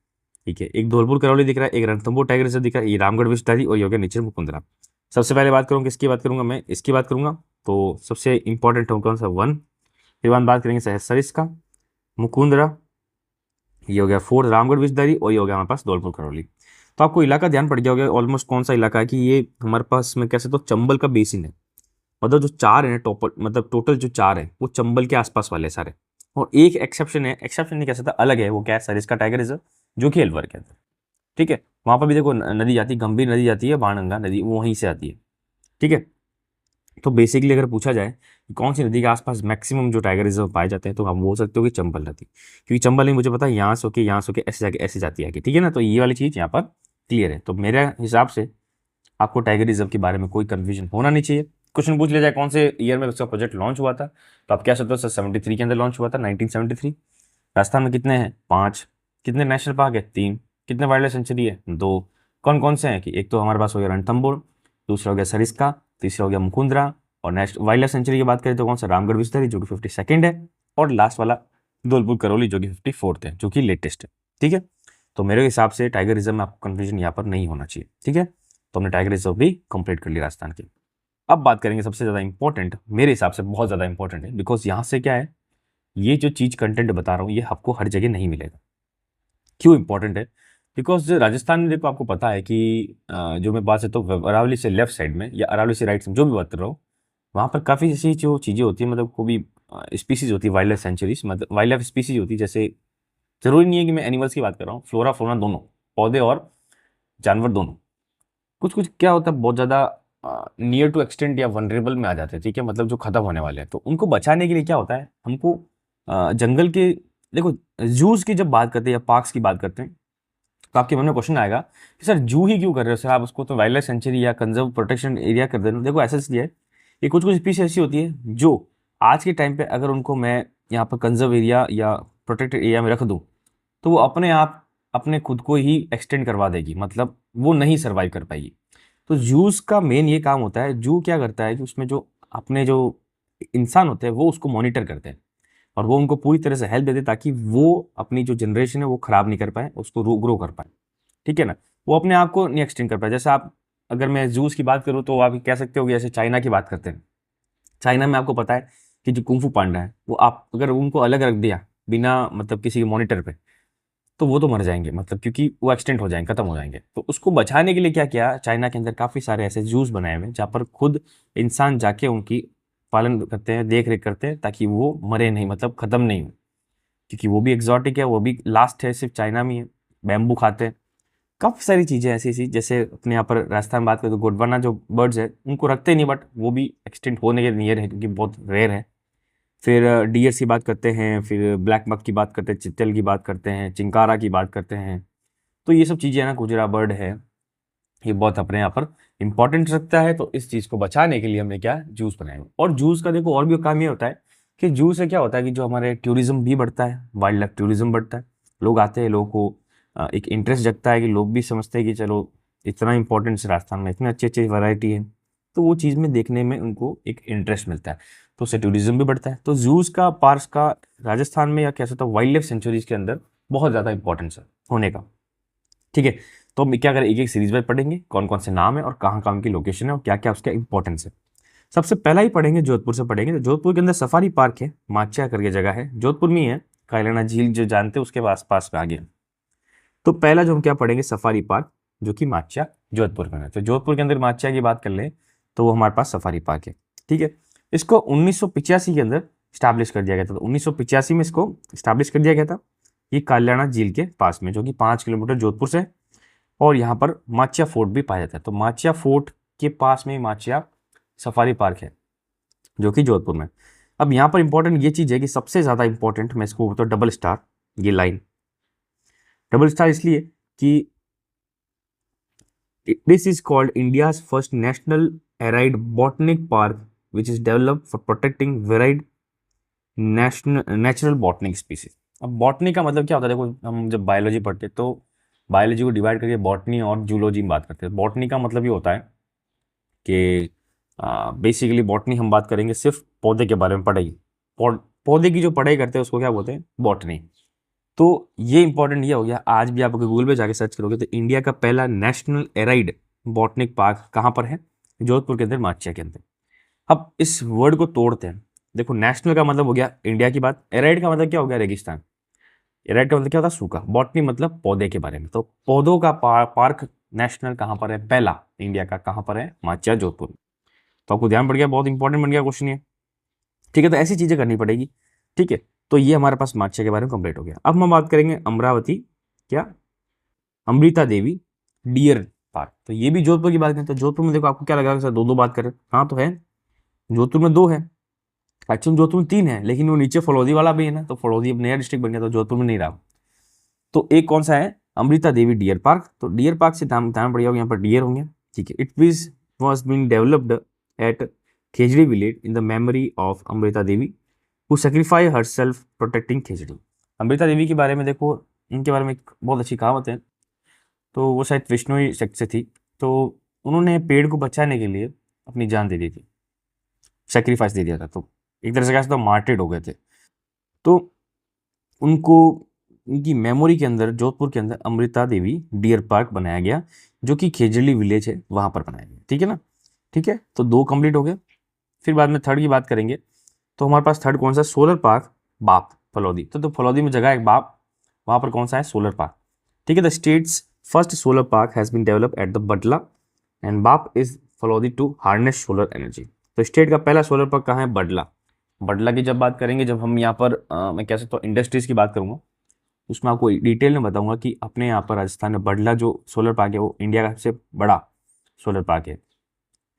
ठीक है, एक धौलपुर करौली दिख रहा है, एक रणथंभौर टाइगर रिजर्व दिख रहा है, ये रामगढ़ विषधारी, और ये हो गया नीचे मुकुंदरा। सबसे पहले बात करूँगा किसकी बात करूंगा, मैं इसकी बात करूंगा, तो सबसे इंपॉर्टेंट है कौन सा, वन। फिर बात करेंगे सरिस्का, मुकुंदरा, ये हो गया फोर्थ रामगढ़ विषधारी, और ये हो गया हमारे पास धौलपुर करौली। तो आपको इलाका ध्यान पड़ गया होगा ऑलमोस्ट कौन सा इलाका है, कि ये हमारे पास में कैसे तो चंबल का बेसिन है, मतलब जो चार है टोटल, मतलब टोटल जो चार है वो चंबल के आसपास वाले सारे। और एक एक्सेप्शन है, एक्सेप्शन नहीं कह सकता, अलग है, वो क्या है, सरिस्का टाइगर रिजर्व, जो कि अलवर के अंदर, ठीक है। वहाँ पर भी देखो नदी जाती है, गंभीर नदी जाती है, बाणगंगा नदी वो वहीं से आती है, ठीक है। तो बेसिकली अगर पूछा जाए कि कौन सी नदी के आसपास मैक्सिमम जो टाइगर रिजर्व पाए जाते हैं, तो आप बोल सकते हो कि चंबल नदी, क्योंकि चंबल नहीं मुझे पता, यहाँ से होके ऐसे जाके ऐसे जाती है आगे, ठीक है ना। तो ये वाली चीज़ यहाँ पर क्लियर है। तो मेरे हिसाब से आपको टाइगर रिजर्व के बारे में कोई कन्फ्यूजन होना नहीं चाहिए। क्वेश्चन पूछ लिया जाए कौन से ईयर में उसका प्रोजेक्ट लॉन्च हुआ था, तो आप क्या सकते हो सर 73 के अंदर लॉन्च हुआ था, 1973। राजस्थान में कितने हैं, 5। कितने नेशनल पार्क है, 3। कितने वाइल्ड लाइफ सेंचुरी है, 2। कौन कौन से हैं, कि एक तो हमारे पास हो गया रणथंभौर, दूसरा हो गया सरिस्का, तीसरा हो गया मुकुंदरा, और नेक्स्ट वाइल्ड लाइफ सेंचुरी की बात करें तो कौन सा, रामगढ़ विषधारी जो कि 52nd है, और लास्ट वाला धौलपुर करौली जो कि 54th है, जो कि लेटेस्ट है, ठीक है। तो मेरे हिसाब से टाइगर रिजर्व में आपको कन्फ्यूजन यहाँ पर नहीं होना चाहिए, ठीक है। तो हमने टाइगर रिजर्व भी कंप्लीट कर लिया राजस्थान की। अब बात करेंगे सबसे ज़्यादा इंपॉर्टेंट, मेरे हिसाब से बहुत ज़्यादा इंपॉर्टेंट है, बिकॉज यहाँ से क्या है, ये जो चीज़ कंटेंट बता रहा हूँ ये आपको हर जगह नहीं मिलेगा। क्यों इंपॉर्टेंट है, बिकॉज राजस्थान में देखो आपको पता है कि जो मैं बात करता हूँ अरावली से लेफ्ट साइड में या अरावली से राइट साइड, जो भी बात कर रहा हूँ, वहाँ पर काफ़ी ऐसी जो चीज़ें होती है, मतलब कोई भी स्पीसीज होती है, वाइल्ड लाइफ सेंचुरीज, मतलब वाइल्ड लाइफ स्पीसीज होती है, जैसे जरूरी नहीं है कि मैं एनिमल्स की बात कर रहा हूँ, फ्लोरा फ्लोरा दोनों, पौधे और जानवर दोनों, कुछ कुछ क्या होता है बहुत ज़्यादा नियर टू एक्सटेंट या वनरेबल में आ जाते हैं, ठीक है, मतलब जो खत्म होने वाले हैं, तो उनको बचाने के लिए क्या होता है हमको जंगल के, देखो जूस की जब बात करते हैं या पार्क्स की बात करते हैं, तो आपके मन में क्वेश्चन आएगा कि सर जू ही क्यों कर रहे हो सर, आप उसको तो वाइल्ड लाइफ सेंचुरी या कंजर्व प्रोटेक्शन एरिया कर देना। देखो ऐसा इसलिए है, ये कुछ कुछ स्पीशीज ऐसी होती है जो आज के टाइम पे अगर उनको मैं यहाँ पर कंजर्व एरिया या प्रोटेक्टेड एरिया में रख दूँ, तो वो अपने आप अपने खुद को ही एक्सटेंड करवा देगी, मतलब वो नहीं सर्वाइव कर पाएगी। तो जूस का मेन ये काम होता है, जू क्या करता है कि उसमें जो अपने जो इंसान होते हैं वो उसको मॉनिटर करते हैं, और वो उनको पूरी तरह से हेल्प देते हैं ताकि वो अपनी जो जनरेशन है वो खराब नहीं कर पाए, उसको ग्रो कर पाए, ठीक है ना। वो अपने आप को नहीं एक्सटेंड कर पाए। जैसे आप, अगर मैं जूस की बात करूँ तो आप कह सकते हो कि जैसे चाइना की बात करते हैं, चाइना में आपको पता है कि जो कुंफू पांडा है वो आप अगर उनको अलग रख दिया बिना मतलब किसी के मॉनिटर पे, तो वो तो मर जाएंगे, मतलब क्योंकि वो एक्सटेंट हो जाएंगे, खत्म हो जाएंगे। तो उसको बचाने के लिए क्या किया, चाइना के अंदर काफ़ी सारे ऐसे जूस बनाए हुए हैं जहाँ पर खुद इंसान जाके उनकी पालन करते हैं, देख रेख करते हैं, ताकि वो मरे नहीं, मतलब खत्म नहीं हो, क्योंकि वो भी एग्जॉटिक है, वो भी लास्ट है, सिर्फ चाइना में है, बैम्बू खाते हैं, काफ़ी सारी चीज़ें ऐसी ऐसी, जैसे अपने यहाँ पर राजस्थान में बात करें तो गोंडवाना जो बर्ड्स है उनको रखते ही नहीं, बट वो भी एक्सटिंक्ट होने के नियर है क्योंकि बहुत रेयर है। फिर डियर की बात करते हैं, फिर ब्लैक बक की बात करते हैं, चित्तल की बात करते हैं, चिंकारा की बात करते हैं। तो ये सब चीज़ें ना, गुजरा बर्ड है, ये बहुत अपने यहाँ पर इंपॉर्टेंट रखता है। तो इस चीज़ को बचाने के लिए हमने क्या जूस बनाए। और जूस का देखो और भी काम ये होता है कि जूस से क्या होता है कि जो हमारे टूरिज्म भी बढ़ता है, वाइल्ड लाइफ टूरिज्म बढ़ता है, लोग आते हैं, लोगों को एक इंटरेस्ट जगता है कि लोग भी समझते हैं कि चलो इतना इंपॉर्टेंस राजस्थान में, इतनी अच्छी अच्छी वैरायटी है, तो वो चीज़ में देखने में उनको एक इंटरेस्ट मिलता है, तो उससे टूरिज्म भी बढ़ता है। तो जूस का, पार्क्स का राजस्थान में या कह सकता हूँ वाइल्ड लाइफ सेंचुरीज के अंदर बहुत ज़्यादा इंपॉर्टेंस है होने का। ठीक है, तो हम क्या करें, एक एक सीरीज वाइज पढ़ेंगे कौन कौन से नाम है और कहाँ कहाँ की लोकेशन है और क्या क्या उसका इंपॉर्टेंस है। सबसे पहला ही पढ़ेंगे जोधपुर से पढ़ेंगे। तो जोधपुर के अंदर सफारी पार्क है, माच्या करके जगह है, जोधपुर में ही है, कायलाना झील जो जानते हैं उसके आस पास में आगे। तो पहला जो हम क्या पढ़ेंगे, सफारी पार्क, जो कि माच्या जोधपुर में है। तो जोधपुर के अंदर माच्या की बात कर लें तो वो हमारे पास सफारी पार्क है। ठीक है, इसको 1985 के अंदर स्टैब्लिश कर दिया गया था। तो 1985 में इसको स्टैब्लिश कर दिया गया था। ये कायलाना झील के पास में, जो कि 5 किलोमीटर जोधपुर से, और यहाँ पर माच्या फोर्ट भी पाया जाता है। तो माच्या फोर्ट के पास में माच्या सफारी पार्क है, जो कि जोधपुर में। अब यहाँ पर इंपॉर्टेंट ये चीज़ है कि सबसे ज़्यादा इंपॉर्टेंट मैं इसको बोलता हूँ डबल स्टार, ये लाइन डबल स्टार इसलिए कि this is called India's first national arid botanic park which is developed for protecting varied natural botanic species. अब बॉटनी का मतलब क्या होता है, देखो हम जब बायोलॉजी पढ़ते हैं तो बायोलॉजी को डिवाइड करके बॉटनी और जूलॉजी में बात करते हैं। बॉटनी का मतलब ये होता है कि बेसिकली बॉटनी हम बात करेंगे सिर्फ पौधे के बारे में, पढ़ाई पौधे की जो पढ़ाई करते हैं उसको क्या बोलते हैं, बॉटनी। तो ये इंपॉर्टेंट ये हो गया। आज भी आप गूगल पे जाके सर्च करोगे तो इंडिया का पहला नेशनल एराइड बॉटनिक पार्क कहाँ पर है, जोधपुर के अंदर, माच्या के अंदर। अब इस वर्ड को तोड़ते हैं। देखो नेशनल का मतलब हो गया इंडिया की बात, एराइड का मतलब क्या हो गया, रेगिस्तान। एराइड का मतलब क्या होता है, सूखा। बॉटनी मतलब पौधे के बारे में। तो पौधों का पार्क नेशनल कहाँ पर है, पहला इंडिया का कहाँ पर है, माच्या जोधपुर में। तो आपको ध्यान पड़ गया, बहुत इंपॉर्टेंट बन गया क्वेश्चन ये। ठीक है, तो ऐसी चीजें करनी पड़ेगी। ठीक है, तो ये हमारे पास माच्या के बारे में कंप्लीट हो गया। अब हम बात करेंगे अमरावती, क्या, अमृता देवी डियर पार्क। तो ये भी जोधपुर की बात करें तो जोधपुर में देखो आपको क्या लगा सर दो दो बात करें, हाँ तो है, जोधपुर में 2 है, एक्चुअली जोधपुर में 3 है, लेकिन वो नीचे फलौदी वाला भी है ना, तो फलौदी अब नया डिस्ट्रिक्ट बन गया तो जोधपुर में नहीं रहा। तो एक कौन सा है, अमृता देवी डियर पार्क। तो डियर पार्क से नाम बढ़िया होगा, यहाँ पर डियर होंगे। ठीक है, it was been developed at Khejri village in the memory of Amrita Devi who sacrifice herself protecting Khejri. Amrita Devi के बारे में देखो, इनके बारे में एक बहुत अच्छी कहावत है। तो वो शायद विष्णुई सेक्ट से थी, तो उन्होंने पेड़ को बचाने के लिए अपनी जान दे दी थी, सेक्रीफाइस दे दिया था। तो एक तरह से कहा तो मार्टेड हो गए थे। तो उनको, उनकी मेमोरी के अंदर जोधपुर के अंदर अमृता देवी डियर पार्क बनाया गया, जो कि खेजड़ी विलेज है वहाँ पर बनाया गया। ठीक है ना, ठीक है, तो 2 कंप्लीट हो गए। फिर बाद में थर्ड की बात करेंगे। तो हमारे पास थर्ड कौन सा, सोलर पार्क बाप फलौदी। तो फलौदी में जगह है बाप, वहाँ पर कौन सा है, सोलर पार्क। ठीक है, the states first solar park has been develop at the Bhadla and Bap is Phalodi to harness solar energy. तो स्टेट का पहला सोलर पार्क कहाँ है, बडला। बडला की जब बात करेंगे, जब हम यहाँ पर मैं कह सकता हूँ इंडस्ट्रीज़ की बात करूँगा, उसमें आपको डिटेल में बताऊंगा कि अपने यहाँ पर राजस्थान में बडला जो सोलर पार्क है वो इंडिया का सबसे बड़ा सोलर पार्क है।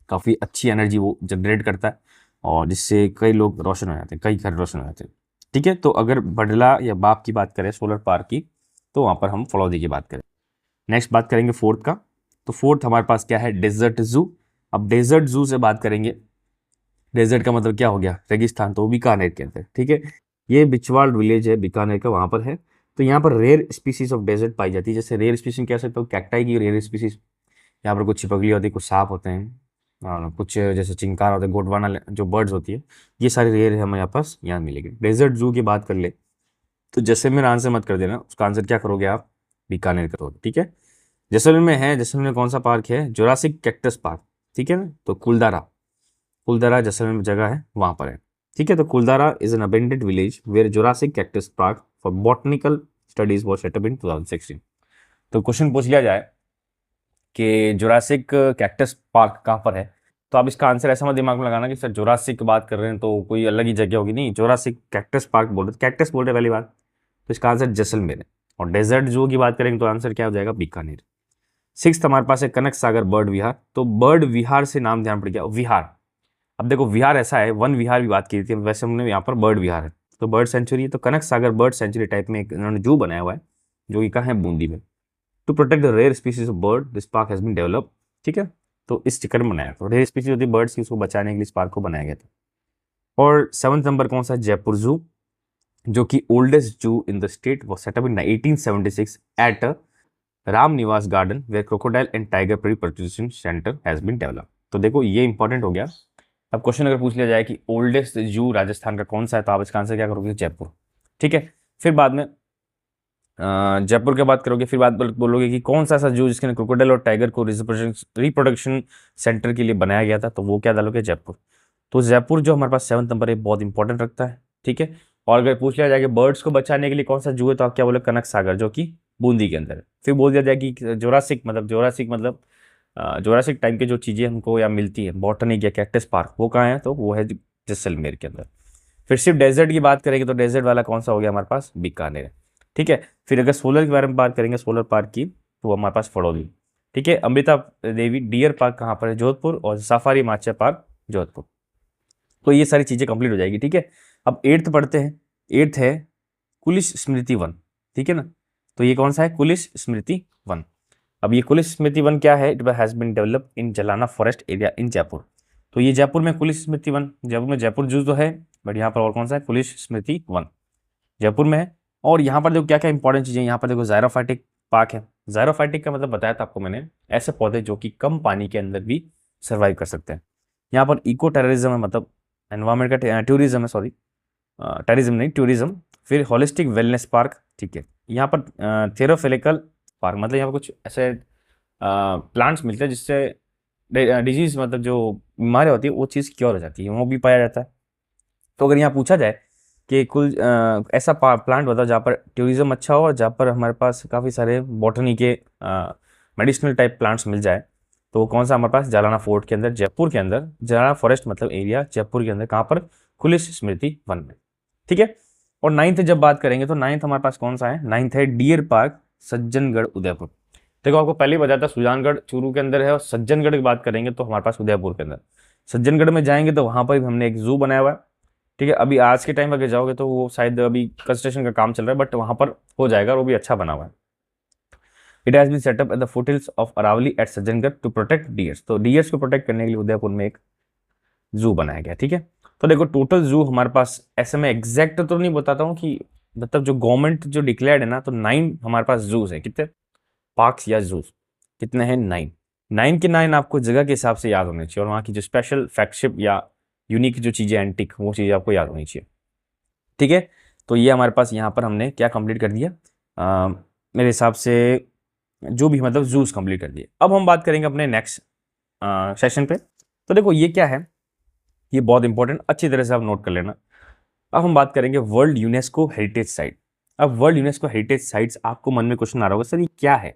काफ़ी अच्छी एनर्जी वो जनरेट करता है और जिससे कई लोग रोशन हो जाते हैं, कई घर रोशन हो जाते हैं। ठीक है, तो अगर बडला या बाप की बात करें सोलर पार्क की, तो वहाँ पर हम फलौदी की बात करें। नेक्स्ट बात करेंगे फोर्थ का। तो फोर्थ हमारे पास क्या है, डेजर्ट जू। अब डेजर्ट जू से बात करेंगे, डेजर्ट का मतलब क्या हो गया, रेगिस्तान, तो वो बीकानेर के अंदर। ठीक है, ये बिचवाल विलेज है बीकानेर का, वहाँ पर है। तो यहाँ पर रेयर स्पीसीज ऑफ डेजर्ट पाई जाती है। जैसे रेयर स्पीसीज कह सकते हो, कैक्टाई की रेयर स्पीसीज, यहाँ पर कुछ छिपकली होती है, कुछ सांप होते हैं, कुछ जैसे चिंकार होते हैं, गोडवाना जो बर्ड्स होती है, ये सारे रेयर है हमें यहाँ पास यहाँ मिलेगी। डेजर्ट जू की बात कर ले तो जैसलमेर आंसर मत कर देना, उसका आंसर क्या करोगे आप, बीकानेर करोगे। ठीक है, जैसलमेर में है, जैसलमेर में कौन सा पार्क है, जोरासिक कैक्टस पार्क। ठीक है ना, तो कुलदारा, कुलदारा जैसलमेर में जगह है वहाँ पर है। ठीक है, तो Kuldhara is an abandoned village where Jurassic cactus park for botanical studies was set up in 2016। तो क्वेश्चन पूछ लिया जाए कि जोरासिक कैक्टस पार्क कहाँ पर है, तो आप इसका आंसर ऐसा मत दिमाग में लगाना कि सर जोरासिक की बात कर रहे हैं तो कोई अलग ही जगह होगी। नहीं, जोरासिक कैक्टस पार्क बोल रहे, कैक्टस बोल रहे पहली बात, तो इसका आंसर जैसलमेर है। और डेजर्ट जू की बात करेंगे तो आंसर क्या हो जाएगा, बीकानेर। सिक्स्थ हमारे पास है कनक सागर बर्ड विहार। तो बर्ड विहार से नाम ध्यान पड़ गया, विहार। अब देखो विहार ऐसा है, वन विहार भी बात की थी, वैसे हमने यहाँ पर बर्ड विहार है, तो बर्ड सेंचुरी है। तो कनक सागर बर्ड सेंचुरी टाइप में एक इन्होंने जू बनाया हुआ है, जो कि कहाँ है, बूंदी में। To protect the rare species of bird this park has been develop, ठीक है। तो इस चक्कर में बनाया, तो रेयर स्पीसीज होती है बर्ड्स की, उसको बचाने के लिए इस पार्क को बनाया गया था। और सेवंथ नंबर कौन सा है, जयपुर जू, जो कि oldest zoo in the state वो set up in 1876 at Ram Niwas garden where crocodile and tiger reproduction centre has been develop. तो देखो ये इंपॉर्टेंट हो गया। अब क्वेश्चन अगर पूछ लिया जाए कि ओल्डेस्ट जू राजस्थान का कौन सा है, तो आप इसका आंसर क्या करोगे, जयपुर, ठीक है। फिर बाद में जयपुर के बात करोगे, फिर बात बोलोगे कि कौन सा ऐसा जू जिसके क्रोकोडाइल और टाइगर को रिप्रोडक्शन सेंटर के लिए बनाया गया था, तो वो क्या डालोगे, जयपुर। तो जयपुर जो हमारे पास सेवंथ नंबर है, बहुत इंपॉर्टेंट रखता है, ठीक है। और अगर पूछ लिया जाए कि बर्ड्स को बचाने के लिए कौन सा जू है, तो आप क्या बोले, कनक सागर, जो कि बूंदी के अंदर है। फिर बोल दिया जाए कि जोरासिक जोरासिक टाइम की जो चीज़ें हमको यहाँ मिलती है, बॉटनिक या कैक्टस पार्क, वो कहाँ है, तो वो है जैसलमेर के अंदर। फिर सिर्फ डेजर्ट की बात करेंगे तो डेजर्ट वाला कौन सा हो गया हमारे पास, बीकानेर, ठीक है। फिर अगर सोलर के बारे में बात करेंगे, सोलर पार्क की, तो हमारे पास फड़ौली, ठीक है। अमृता देवी डियर पार्क कहाँ पर है, जोधपुर, और सफारी माचा पार्क जोधपुर। तो ये सारी चीज़ें कंप्लीट हो जाएगी, ठीक है। अब एट्थ पढ़ते हैं। एट्थ है कुलिश स्मृति वन, ठीक है ना। तो ये कौन सा है, कुलिश स्मृति वन। अब ये कुलिश स्मृति वन क्या है, it has been develop in Jhalana forest area in Jaipur. तो ये जयपुर में कुलिश स्मृति वन, जयपुर में जयपुर जू तो है, बट यहाँ पर और कौन सा है, कुलिश स्मृति वन जयपुर में है। और यहाँ पर देखो क्या क्या इंपॉर्टेंट चीज़ें, यहाँ पर देखो ज़ायरोफाइटिक पार्क है। ज़ायरोफाइटिक का मतलब बताया था आपको मैंने, ऐसे पौधे जो कि कम पानी के अंदर भी सर्वाइव कर सकते हैं। यहाँ पर इको टेररिज्म है, मतलब एनवायरमेंट का टूरिज्म है, सॉरी टेररिज्म नहीं, टूरिज्म। फिर होलिस्टिक वेलनेस पार्क, ठीक है। यहाँ पर थेरोफिलिकल पार्क, मतलब यहाँ पर कुछ ऐसे प्लांट्स मिलते हैं जिससे डिजीज, मतलब जो बीमारी होती है वो चीज़ क्योर हो जाती है, वो भी पाया जाता है। तो अगर यहाँ पूछा जाए कि कुल ऐसा प्लांट बताओ जहाँ पर टूरिज्म अच्छा हो और जहाँ पर हमारे पास काफ़ी सारे बॉटनी के मेडिसिनल टाइप प्लांट्स मिल जाए, तो वो कौन सा हमारे पास, जालाना फोर्ट के अंदर, जयपुर के अंदर, जालाना फॉरेस्ट मतलब एरिया जयपुर के अंदर, कहाँ पर, कुलिश स्मृति वन में, ठीक है। और नाइन्थ जब बात करेंगे, तो नाइन्थ हमारे पास कौन सा है, नाइन्थ है डियर पार्क सज्जनगढ़ उदयपुर। देखो आपको पहले ही बताया था, सुजानगढ़ चूरू के अंदर है, और सज्जनगढ़ की बात करेंगे तो हमारे पास उदयपुर के अंदर। सज्जनगढ़ में जाएंगे तो वहाँ पर भी हमने एक जू बनाया हुआ है, ठीक है। अभी आज के टाइम अगर जाओगे तो वो शायद अभी कंस्ट्रक्शन का काम चल रहा है, बट वहाँ पर हो जाएगा, और वो भी अच्छा बना हुआ है। It has been set up at the foothills of Aravalli at Sajjangarh to protect deers. तो डियर्स को प्रोटेक्ट करने के लिए उदयपुर में एक जू बनाया गया, ठीक है। तो देखो टोटल जू हमारे पास, ऐसे में एग्जैक्ट तो नहीं बताता हूँ कि मतलब जो गवर्नमेंट जो डिक्लेयर्ड है ना, तो 9 हमारे पास जूस है, कितने पार्क्स या जूस, कितने हैं, 9। 9 के 9 आपको जगह के हिसाब से याद होने चाहिए, और वहाँ की जो स्पेशल फ्लैगशिप या यूनिक जो चीज़ें एंटिक, वो चीज़ें आपको याद होनी चाहिए, ठीक है। तो ये हमारे पास यहाँ पर हमने क्या कंप्लीट कर दिया, मेरे हिसाब से जो भी मतलब जूस कंप्लीट कर दिए। अब हम बात करेंगे अपने नेक्स्ट सेशन पे। तो देखो ये क्या है, ये बहुत इंपॉर्टेंट, अच्छी तरह से आप नोट कर लेना। अब हम बात करेंगे वर्ल्ड यूनेस्को हेरिटेज साइट। अब वर्ल्ड यूनेस्को हेरिटेज साइट्स, आपको मन में क्वेश्चन आ रहा होगा, सर ये क्या है,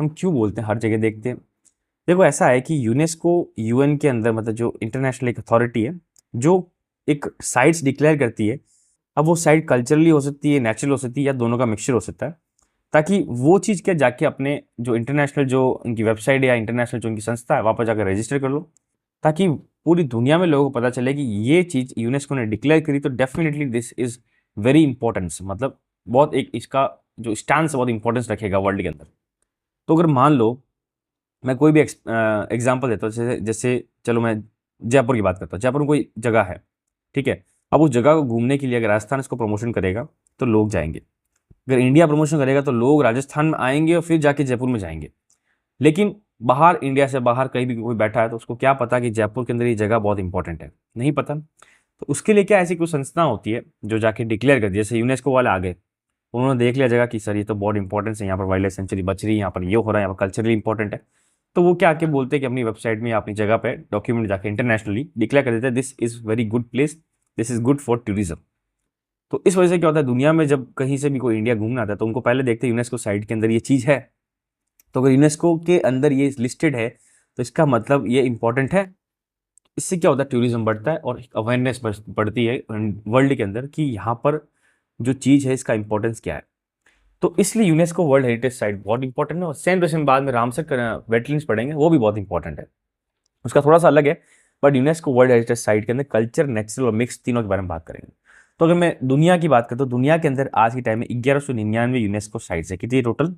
हम क्यों बोलते हैं, हर जगह देखते हैं। देखो ऐसा है कि यूनेस्को यूएन के अंदर, मतलब जो इंटरनेशनल एक अथॉरिटी है जो एक साइट्स डिक्लेयर करती है। अब वो साइट कल्चरली हो सकती है, नेचुरल हो सकती है, या दोनों का मिक्सचर हो सकता है, ताकि वो चीज़ क्या जाके अपने जो इंटरनेशनल जो उनकी वेबसाइट या इंटरनेशनल जो उनकी संस्था है वहाँ पर जाकर रजिस्टर कर लो, ताकि पूरी दुनिया में लोगों को पता चले कि ये चीज़ यूनेस्को ने डिक्लेयर करी, तो definitely this is very importance, मतलब बहुत एक इसका जो स्टैंड बहुत इंपॉर्टेंस रखेगा वर्ल्ड के अंदर। तो अगर मान लो मैं कोई भी एग्जांपल देता हूँ, जैसे जैसे चलो मैं जयपुर की बात करता हूँ। जयपुर में कोई जगह है, ठीक है। अब उस जगह को घूमने के लिए अगर राजस्थान इसको प्रमोशन करेगा तो लोग जाएंगे, अगर इंडिया प्रमोशन करेगा तो लोग राजस्थान में आएंगे और फिर जाके जयपुर में जाएंगे। लेकिन बाहर, इंडिया से बाहर कहीं भी कोई बैठा है तो उसको क्या पता कि जयपुर के अंदर ये जगह बहुत इंपॉर्टेंट है, नहीं पता। तो उसके लिए क्या ऐसी कोई संस्था होती है जो जाके डिक्लेयर कर दी, जैसे यूनेस्को वाले आ गए, उन्होंने देख लिया जगह कि सर ये तो बहुत इंपॉर्टेंस है, यहाँ पर वाइल्ड लाइफ सेंचुरी बच रही है, यहाँ पर ये हो रहा है, यहाँ पर कल्चरली इंपॉर्टेंट है। तो वो क्या आके बोलते हैं कि अपनी वेबसाइट में या अपनी जगह पे डॉक्यूमेंट जाके इंटरनेशनली डिक्लेयर कर देते हैं, this is very good place, this is good for tourism. तो इस वजह से क्या होता है, दुनिया में जब कहीं से भी कोई इंडिया घूमना आता है तो उनको पहले देखते हैं यूनेस्को साइट के अंदर ये चीज़ है। तो अगर यूनेस्को के अंदर ये लिस्टेड है तो इसका मतलब ये इंपॉर्टेंट है। इससे क्या होता है, टूरिज्म बढ़ता है और अवेयरनेस बढ़ती है वर्ल्ड के अंदर कि यहाँ पर जो चीज़ है इसका इंपॉर्टेंस क्या है। तो इसलिए यूनेस्को वर्ल्ड हेरिटेज साइट बहुत इंपॉर्टेंट है। और सेम टू सेम बाद में रामसर वेटलैंड्स पढ़ेंगे, वो भी बहुत इंपॉर्टेंट है, उसका थोड़ा सा अलग है। But UNESCO world heritage site के अंदर कल्चर, नेचुरल और मिक्स तीनों के बारे में बात करेंगे। तो अगर मैं दुनिया की बात करूँ तो दुनिया के अंदर आज के टाइम में 1199 यूनेस्को साइट्स है। कितनी टोटल?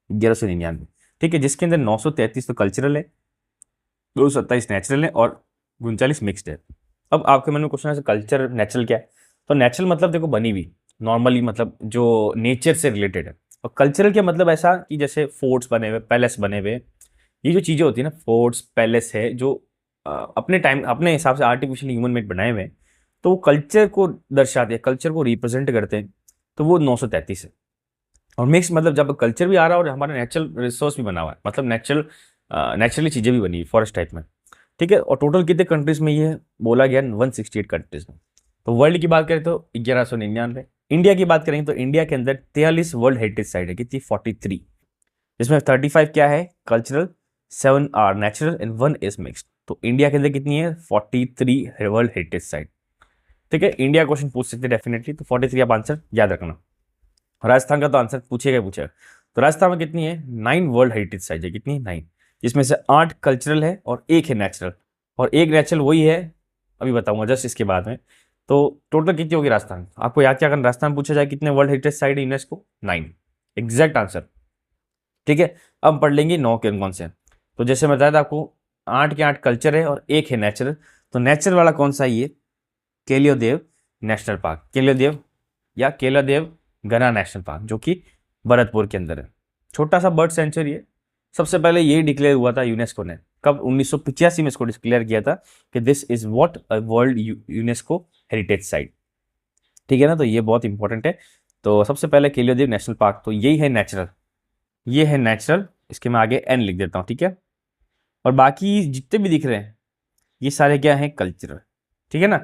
1199। ठीक है, जिसके अंदर 933 तो कल्चरल है, 227 नेचुरल है और 39 मिक्सड है। अब आपके मन में क्वेश्चन है कल्चर नेचुरल क्या है? तो नेचुरल मतलब देखो बनी हुई, नॉर्मली मतलब जो नेचर से रिलेटेड है। और कल्चरल क्या मतलब ऐसा कि जैसे फोर्ट्स बने हुए, पैलेस बने हुए, ये जो चीज़ें होती है ना, फोर्ट्स पैलेस है जो अपने टाइम अपने हिसाब से आर्टिफिशियल ह्यूमन मेड बनाए हुए हैं, तो वो कल्चर को दर्शाते हैं, कल्चर को रिप्रेजेंट करते हैं। तो वो 933 है। और मिक्स मतलब जब कल्चर भी आ रहा है और हमारा नेचुरल रिसोर्स भी बना हुआ है, मतलब नेचुरली चीज़ें भी बनी हुई फॉरेस्ट टाइप में। ठीक है, और टोटल कितने कंट्रीज में ये बोला गया? 168 कंट्रीज में। तो वर्ल्ड की बात करें तो 1199। इंडिया की बात करेंगे तो इंडिया के अंदर 43 वर्ल्ड हेरिटेज साइट है। कितनी? 43, जिसमें 35 क्या है? Cultural, 7 are natural and 1 is mixed. तो इंडिया के अंदर कितनी है? 43 वर्ल्ड हेरिटेज साइट। ठीक है, इंडिया क्वेश्चन पूछ सकते हैं डेफिनेटली, तो 43 आप आंसर याद रखना। राजस्थान का तो आंसर पूछेगा। तो राजस्थान में कितनी है? 9 वर्ल्ड हेरिटेज साइट है। कितनी? 9, जिसमें से 8 कल्चरल है और 1 है नेचुरल। और एक नेचुरल वही है, अभी बताऊंगा जस्ट इसके बाद में। तो टोटल कितनी होगी राजस्थान? आपको याद क्या करना, राजस्थान पूछा जाए कितने वर्ल्ड हेरिटेज साइट है यूनेस्को? 9, exact answer. ठीक है, अब पढ़ लेंगे 9 के कौन से हैं। तो जैसे मैं बताया था आपको, 8 के 8 कल्चर है और 1 है नेचुरल। तो नेचुरल वाला कौन सा है? ये केलियोदेव नेशनल पार्क, केलियोदेव या केलादेव गना नेशनल पार्क, जो कि भरतपुर के अंदर है। छोटा सा बर्ड सेंचुरी है। सबसे पहले यही डिक्लेयर हुआ था यूनेस्को ने, कब? 1985 में इसको डिक्लेयर किया था कि this is what a world UNESCO heritage site. ठीक है ना, तो ये बहुत इंपॉर्टेंट है। तो सबसे पहले केलियोदेव नेशनल पार्क, तो यही है नेचुरल, ये है नेचुरल, इसके मैं आगे एन लिख देता हूँ। ठीक है, और बाकी जितने भी दिख रहे हैं ये सारे क्या हैं? कल्चरल। ठीक है ना,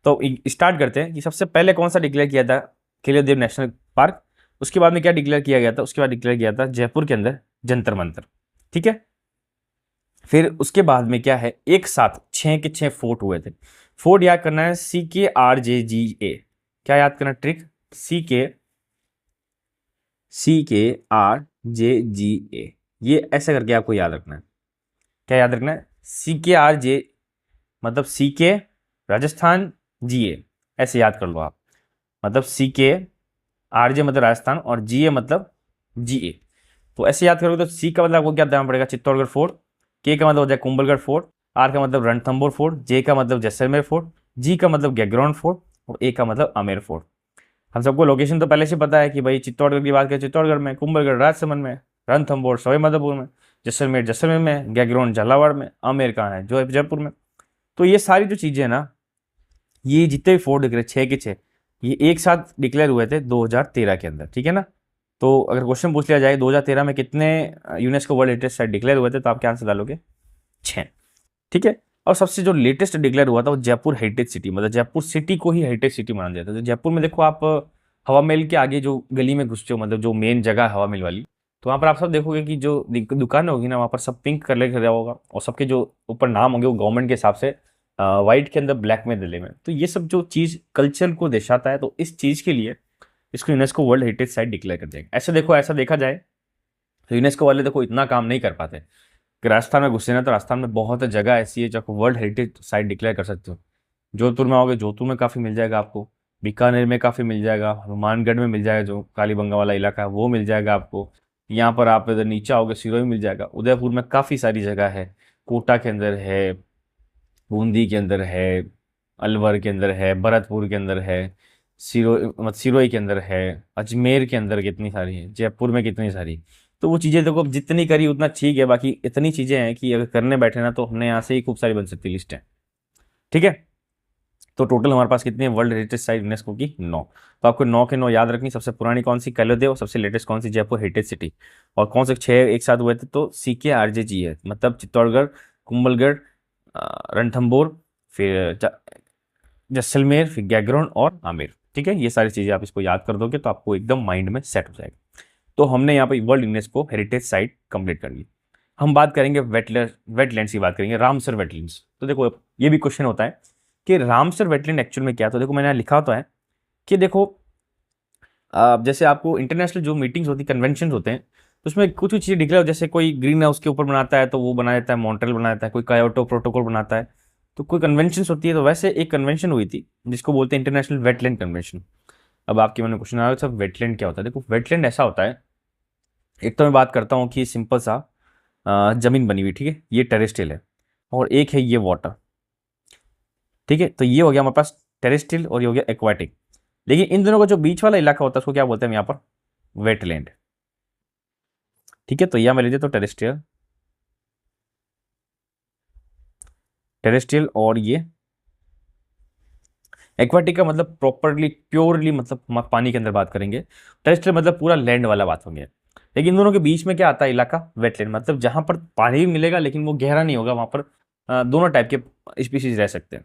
तो स्टार्ट करते हैं कि सबसे पहले कौन सा डिक्लेयर किया था? केलियोदेव नेशनल पार्क। उसके बाद में क्या डिक्लेयर किया गया था? उसके बाद डिक्लेयर किया था जयपुर के अंदर जंतर मंतर। ठीक है, फिर उसके बाद में क्या है? एक साथ 6 के 6 फोर्ट हुए थे। फोर्ट याद करना है, CKRJGA। क्या याद करना ट्रिक? CKRJGA, ये ऐसे करके आपको याद रखना है। क्या याद रखना है? CKRJ मतलब CK राजस्थान, GA, ऐसे याद कर लो आप। मतलब CKRJ मतलब राजस्थान और GA मतलब GA। तो ऐसे याद करोगे तो C का मतलब आपको क्या देना पड़ेगा? चित्तौड़गढ़ फोर्ट। K का मतलब हो जाए कुंभलगढ़ फोर्ट। R का मतलब रणथंभौर फोर्ट। J का मतलब जैसलमेर फोर्ट। G का मतलब गैग्रॉन फोर्ट और A का मतलब आमेर फोर्ट। हम सबको लोकेशन तो पहले से पता है कि भाई चित्तौड़गढ़ की बात करें चित्तौड़गढ़ में, कुंभलगढ़ राजसमंद में, रणथंभौर सवाईमाधोपुर में, जैसलमेर में, गैग्रॉन झालावाड़ में, आमेर कहाँ है? जो जयपुर में। तो ये सारी जो चीज़ें हैं ना, ये जितने भी फोर्ट दिख रहे 6 के 6, ये एक साथ डिक्लेयर हुए थे 2013 के अंदर। ठीक है ना, तो अगर क्वेश्चन पूछ लिया जाए 2013 में कितने UNESCO world heritage site declare हुए थे, तो आप क्या आंसर डालोगे? 6। ठीक है, और सबसे जो लेटेस्ट डिक्लेयर हुआ था वो जयपुर हेरिटेज सिटी, मतलब जयपुर सिटी को ही हेरिटेज सिटी माना जाता है। तो जयपुर में देखो आप, हवा महल के आगे जो गली में घुसते हो, मतलब जो मेन जगह है हवा महल वाली, तो वहाँ पर आप सब देखोगे कि जो दुकान होगी ना, वहाँ पर सब पिंक कलर का होगा और सबके जो ऊपर नाम होंगे वो गवर्नमेंट के हिसाब से वाइट के अंदर ब्लैक में दिले में। तो ये सब जो चीज़ कल्चर को दर्शाता है, तो इस चीज़ के लिए इसको UNESCO world heritage site declare कर देंगे। ऐसे देखो, ऐसा देखा जाए तो यूनेस्को वाले देखो इतना काम नहीं कर पाते कि राजस्थान में घुसे ना, तो राजस्थान में बहुत जगह ऐसी है जो आपको वर्ल्ड हेरिटेज साइट डिक्लेयर कर सकते हो। जोधपुर में आओगे, जोधपुर में काफ़ी मिल जाएगा आपको, बीकानेर में काफ़ी मिल जाएगा, हनुमानगढ़ में मिल जाएगा, जो कालीबंगा वाला इलाका है वो मिल जाएगा आपको। यहाँ पर आप इधर नीचे आओगे सिरोही में मिल जाएगा, उदयपुर में काफ़ी सारी जगह है, कोटा के अंदर है, बूंदी के अंदर है, अलवर के अंदर है, भरतपुर के अंदर है, सिरोही के अंदर है, अजमेर के अंदर कितनी सारी है, जयपुर में कितनी सारी। तो वो चीज़ें देखो जितनी करी उतना ठीक है, बाकी इतनी चीज़ें हैं कि अगर करने बैठे ना तो हमने यहाँ से ही खूब सारी बन सकती लिस्ट है। ठीक है, तो टोटल हमारे पास कितनी है वर्ल्ड हेरिटेज साइट यूनेस्को की? 9। तो आपको 9 के 9 याद रखनी। सबसे पुरानी कौन सी? कैलोदेव। सबसे लेटेस्ट कौन सी? Jaipur heritage city. और कौन से 6 एक साथ हुए थे? तो CKRJG है, मतलब चित्तौड़गढ़, कुंभलगढ़, रणथंभौर, फिर जैसलमेर, फिर गैग्रॉन और आमेर। ठीक है, ये सारी चीज़ें आप इसको याद कर दोगे तो आपको एकदम माइंड में सेट हो जाएगा। तो हमने यहाँ पे world UNESCO heritage site complete कर ली। हम बात करेंगे वेटलैंड्स की बात करेंगे, रामसर वेटलैंड्स। तो देखो ये भी क्वेश्चन होता है कि रामसर वेटलैंड एक्चुअल में क्या है। तो देखो मैंने यहाँ लिखा होता है कि देखो जैसे आपको इंटरनेशनल जो मीटिंग्स होती है, कन्वेंशन होते हैं, तो उसमें कुछ कुछ चीज़ें डिक्लेयर, जैसे कोई ग्रीन हाउस के ऊपर बनाता है तो वो बना देता है, मॉन्ट्रियल बना देता है, कोई कायोटो प्रोटोकॉल बनाता है, तो कोई कन्वेंशन होती है। तो वैसे एक कन्वेंशन हुई थी जिसको बोलते हैं इंटरनेशनल वेटलैंड कन्वेंशन। अब आपके मन में क्वेश्चन आ रहा है, सब वेटलैंड क्या होता है? देखो, वेटलैंड ऐसा होता है, एक तो मैं बात करता हूँ कि सिंपल सा जमीन बनी हुई, ठीक है, ये टेरेस्ट्रियल है, और एक है ये वाटर, ठीक है। तो ये हो गया हमारे पास टेरेस्ट्रियल और ये हो गया एक्वाटिक। लेकिन इन दोनों का जो बीच वाला इलाका होता है उसको क्या बोलते हैं हम यहाँ पर? वेटलैंड, ठीक है। तो यह मैं लीजिए, तो टेरेस्ट्रियल, टेरेस्ट्रियल और ये एक्वाटिक का मतलब प्रॉपरली प्योरली मतलब पानी के अंदर बात करेंगे, टेरेस्ट्रियल मतलब पूरा लैंड वाला बात होंगे। लेकिन इन दोनों के बीच में क्या आता है इलाका? वेटलैंड, मतलब जहां पर पानी भी मिलेगा लेकिन वो गहरा नहीं होगा, वहां पर दोनों टाइप के स्पीशीज रह सकते हैं।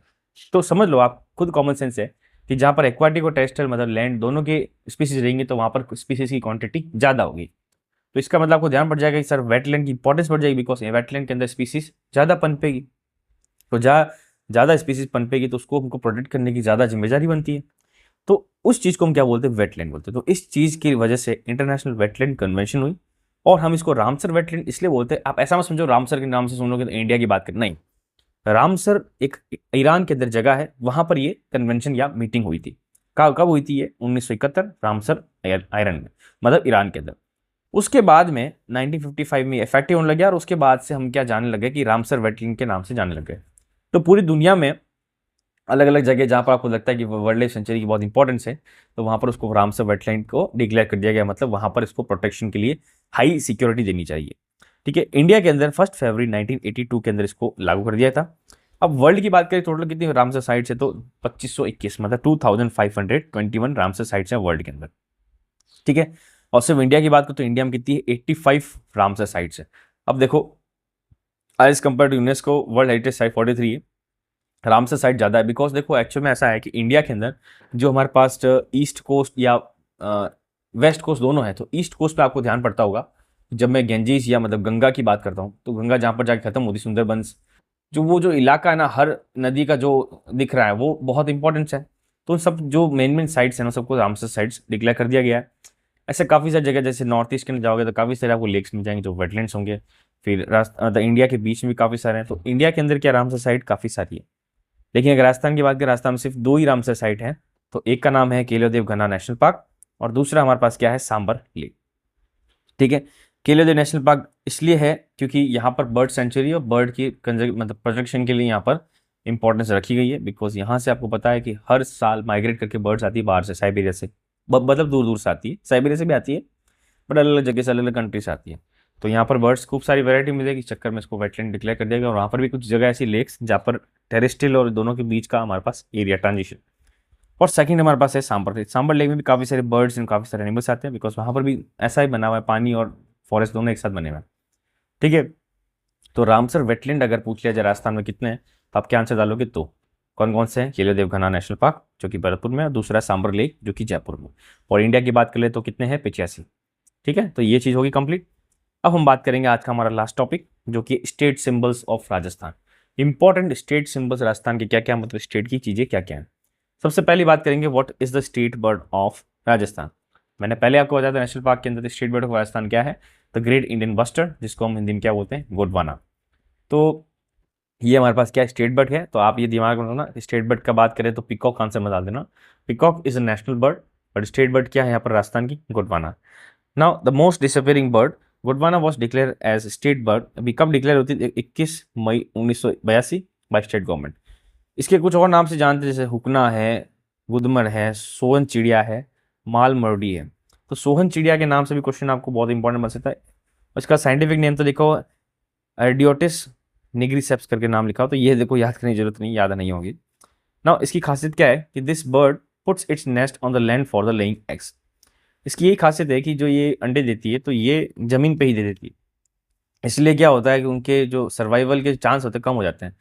तो समझ लो आप खुद, कॉमन सेंस है कि जहां पर एक्वाटिक और टेरेस्ट्रियल मतलब लैंड दोनों के स्पीशीज रहेंगे तो वहां पर स्पीशीज की क्वांटिटी ज्यादा होगी। तो इसका मतलब आपको ध्यान पड़ जाएगा कि सर वेटलैंड की इंपॉर्टेंस बढ़ जाएगी, बिकॉज वेटलैंड के अंदर स्पीशीज ज्यादा पनपेगी। तो जहाँ ज़्यादा स्पीसीज पनपेगी तो उसको हमको प्रोटेक्ट करने की ज़्यादा जिम्मेदारी बनती है। तो उस चीज़ को हम क्या बोलते हैं? वेटलैंड बोलते हैं। तो इस चीज़ की वजह से इंटरनेशनल वेटलैंड कन्वेंशन हुई, और हम इसको रामसर वेटलैंड इसलिए बोलते हैं। आप ऐसा मत समझो रामसर के नाम से सुनोगे तो इंडिया की बात करें, नहीं। रामसर एक ईरान के अंदर जगह है, वहां पर ये कन्वेंशन या मीटिंग हुई थी। कब हुई थी ये? 1971 रामसर आयरन में, मतलब ईरान के अंदर। उसके बाद में 1955 में इफेक्टिव होने लग गया, और उसके बाद से हम क्या जानने लगे कि रामसर वेटलैंड के नाम से जानने लगे। तो पूरी दुनिया में अलग अलग जगह जहाँ पर आपको लगता है कि वर्ल्ड लाइफ सेंचुरी की बहुत इंपॉर्टेंस है, तो वहाँ पर उसको रामसर वेटलैंड को डिक्लेयर कर दिया गया, मतलब वहाँ पर इसको प्रोटेक्शन के लिए हाई सिक्योरिटी देनी चाहिए, ठीक है। इंडिया के अंदर 1 फरवरी 1982 के अंदर इसको लागू कर दिया था। अब वर्ल्ड की बात करें, टोटल कितनी रामसर साइट्स है? तो 2521, मतलब 2521 रामसर साइट्स है वर्ल्ड के अंदर, ठीक है। और सिर्फ इंडिया की बात करें तो इंडिया में कितनी है? 85 रामसर साइट्स है। अब देखो, as compare to UNESCO world heritage site 43 है, रामसर साइट ज़्यादा है। बिकॉज देखो, एक्चुअल में ऐसा है कि इंडिया के अंदर जो हमारे पास ईस्ट कोस्ट या वेस्ट कोस्ट दोनों है, तो ईस्ट कोस्ट पे आपको ध्यान पड़ता होगा, जब मैं गेंजीस या मतलब गंगा की बात करता हूँ, तो गंगा जहाँ पर जाके खत्म होती, सुंदरबंस, जो वो जो इलाका है ना, हर नदी का जो दिख रहा है वो बहुत इंपॉर्टेंस है। तो उन सब जो मेन मेन साइट्स हैं ना, सबको रामसर साइट्स डिक्लेयर कर दिया गया है। ऐसे काफ़ी सारी जगह, जैसे नॉर्थ ईस्ट के अंदर जाओगे तो काफ़ी सारे आपको लेक्स मिल जाएंगे जो वेटलैंड्स होंगे। फिर इंडिया के बीच में भी काफ़ी सारे हैं। तो इंडिया के अंदर क्या रामसर साइट काफ़ी सारी है। लेकिन अगर राजस्थान की बात करें, राजस्थान में सिर्फ 2 ही रामसर साइट हैं। तो एक का नाम है केलोदेव घना नेशनल पार्क, और दूसरा हमारे पास क्या है? सांबर लेक, ठीक है। केलोदेव नेशनल पार्क इसलिए है क्योंकि यहाँ पर बर्ड सेंचुरी और बर्ड की मतलब प्रोटेक्शन के लिए यहाँ पर इंपॉर्टेंस रखी गई है। बिकॉज यहाँ से आपको पता है कि हर साल माइग्रेट करके बर्ड्स आती है बाहर से, साइबेरिया से, मतलब दूर दूर से आती है, साइबेरिया से भी आती है, बट अलग अलग जगह से, अलग अलग कंट्री से आती है। तो यहाँ पर बर्ड्स खूब सारी वैरायटी मिलेगी, इस चक्कर में इसको वेटलैंड डिक्लेयर कर दिया गया। और वहाँ पर भी कुछ जगह ऐसी लेक्स जहाँ पर टेरेस्ट्रियल और दोनों के बीच का हमारे पास एरिया ट्रांजिशन। और सेकंड हमारे पास है सांबर लेक। सांबर लेक में भी काफ़ी सारे बर्ड्स एंड काफ़ी सारे एनिमल्स आते हैं, बिकॉज वहाँ पर भी ऐसा ही बना हुआ है, पानी और फॉरेस्ट दोनों एक साथ बने हुए हैं, ठीक है। तो रामसर वेटलैंड अगर पूछ लिया जाए राजस्थान में कितने हैं, तो आप क्या आंसर डालोगे? तो कौन कौन से हैं? केलोदेव घना नेशनल पार्क जो कि भरतपुर में है, और दूसरा सांबर लेक जो कि जयपुर में। और इंडिया की बात करें तो कितने हैं? 85, ठीक है। तो ये चीज़ होगी कंप्लीट। अब हम बात करेंगे आज का हमारा लास्ट टॉपिक, जो कि state symbols of Rajasthan. Important state symbols Rajasthan के क्या क्या, मतलब स्टेट की चीज़ें क्या क्या हैं। सबसे पहली बात करेंगे, what is the state bird of Rajasthan. मैंने पहले आपको बताया था नेशनल पार्क के अंदर स्टेट बर्ड ऑफ राजस्थान क्या है? द ग्रेट इंडियन बस्टर्ड, जिसको हम हिंदी में क्या बोलते हैं? गोंडवाना। तो ये हमारे पास क्या स्टेट बर्ड है? तो आप ये दिमाग में रखना, स्टेट बर्ड का बात करें तो पिकॉक आंसर में डाल देना। Peacock is a national bird, but state bird क्या है यहाँ पर राजस्थान की? Gondwana. Now the most disappearing bird, Gondwana was declare as state bird. अभी कब डिक्लेयर होती है? 21 मई 1982 बाय स्टेट गवर्नमेंट। इसके कुछ और नाम से जानते हैं, जैसे हुकना है, गुदमर है, सोहन चिड़िया है, माल मरडी है। तो सोहन चिड़िया के नाम से भी क्वेश्चन आपको बहुत इंपॉर्टेंट बन सकता है। इसका साइंटिफिक नेम तो देखो, एडियोटिस निग्रिसेप्स करके नाम लिखा हो, तो ये देखो याद करने की जरूरत नहीं, याद नहीं होगी ना। इसकी खासियत क्या है कि this bird puts its nest on the land for the laying eggs. इसकी यही खासियत है कि जो ये अंडे देती है तो ये जमीन पे ही दे देती है। इसलिए क्या होता है कि उनके जो सर्वाइवल के चांस होते हैं कम हो जाते हैं।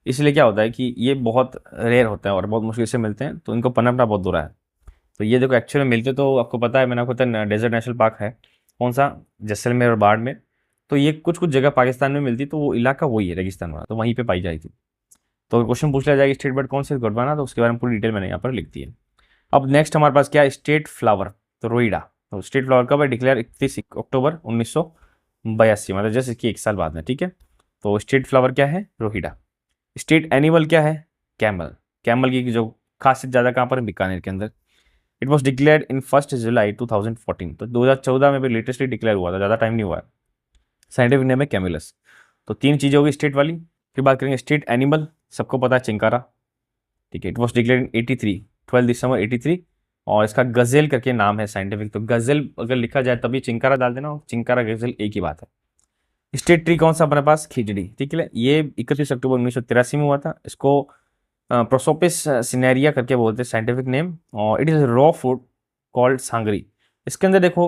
इसलिए क्या होता है कि ये बहुत रेयर होता है और बहुत मुश्किल से मिलते हैं, तो इनको पनपना बहुत बुरा है। तो ये देखो एक्चुअली मिलते तो आपको पता है, मैंने आपको बताया डेजर्ट नेशनल पार्क है कौन सा? जैसलमेर और बाढ़ में। तो ये कुछ कुछ जगह पाकिस्तान में मिलती, तो वो इलाका वही है रेगिस्तान वाला, तो वहीं पे पाई जाएगी। तो क्वेश्चन पूछ लिया जाएगा स्टेट बर्ड कौन से? गोंडवाना। तो उसके बारे में पूरी डिटेल मैंने यहाँ पर लिख दी है। अब नेक्स्ट हमारे पास क्या है? State flower. तो रोईडा। तो स्टेट फ्लावर कब है डिक्लेयर? 31 अक्टूबर 1982, मतलब जैसे कि 1 साल बाद में, ठीक है। तो स्टेट फ्लावर क्या है? रोहिडा। स्टेट एनिमल क्या है? कैमल। कैमल की जो खासियत ज़्यादा कहाँ पर है? बीकानेर के अंदर। इट वॉज डिक्लेयर्ड इन 1 जुलाई 2014, तो 2014 में भी लेटेस्टली डिक्लेयर हुआ था, ज़्यादा टाइम नहीं हुआ है। साइंटिफिक नेम है कैमिलस। तो 3 चीज़ें होगी स्टेट वाली। फिर बात करेंगे स्टेट एनिमल, सबको पता है चिंकारा, ठीक है। इट वॉज डिक्लेयर्ड इन 83, 12 दिसंबर 83, और इसका गजेल करके नाम है साइंटिफिक। तो गजेल अगर लिखा जाए तभी चिंकारा डाल देना, चिंकारा गजेल एक ही बात है। स्टेट ट्री कौन सा अपने पास? खिजड़ी, ठीक है। ये 31 अक्टूबर 1983 में हुआ था। इसको प्रोसोपिस सिनेरिया करके बोलते हैं साइंटिफिक नेम, और it is raw food called sangri. इसके अंदर देखो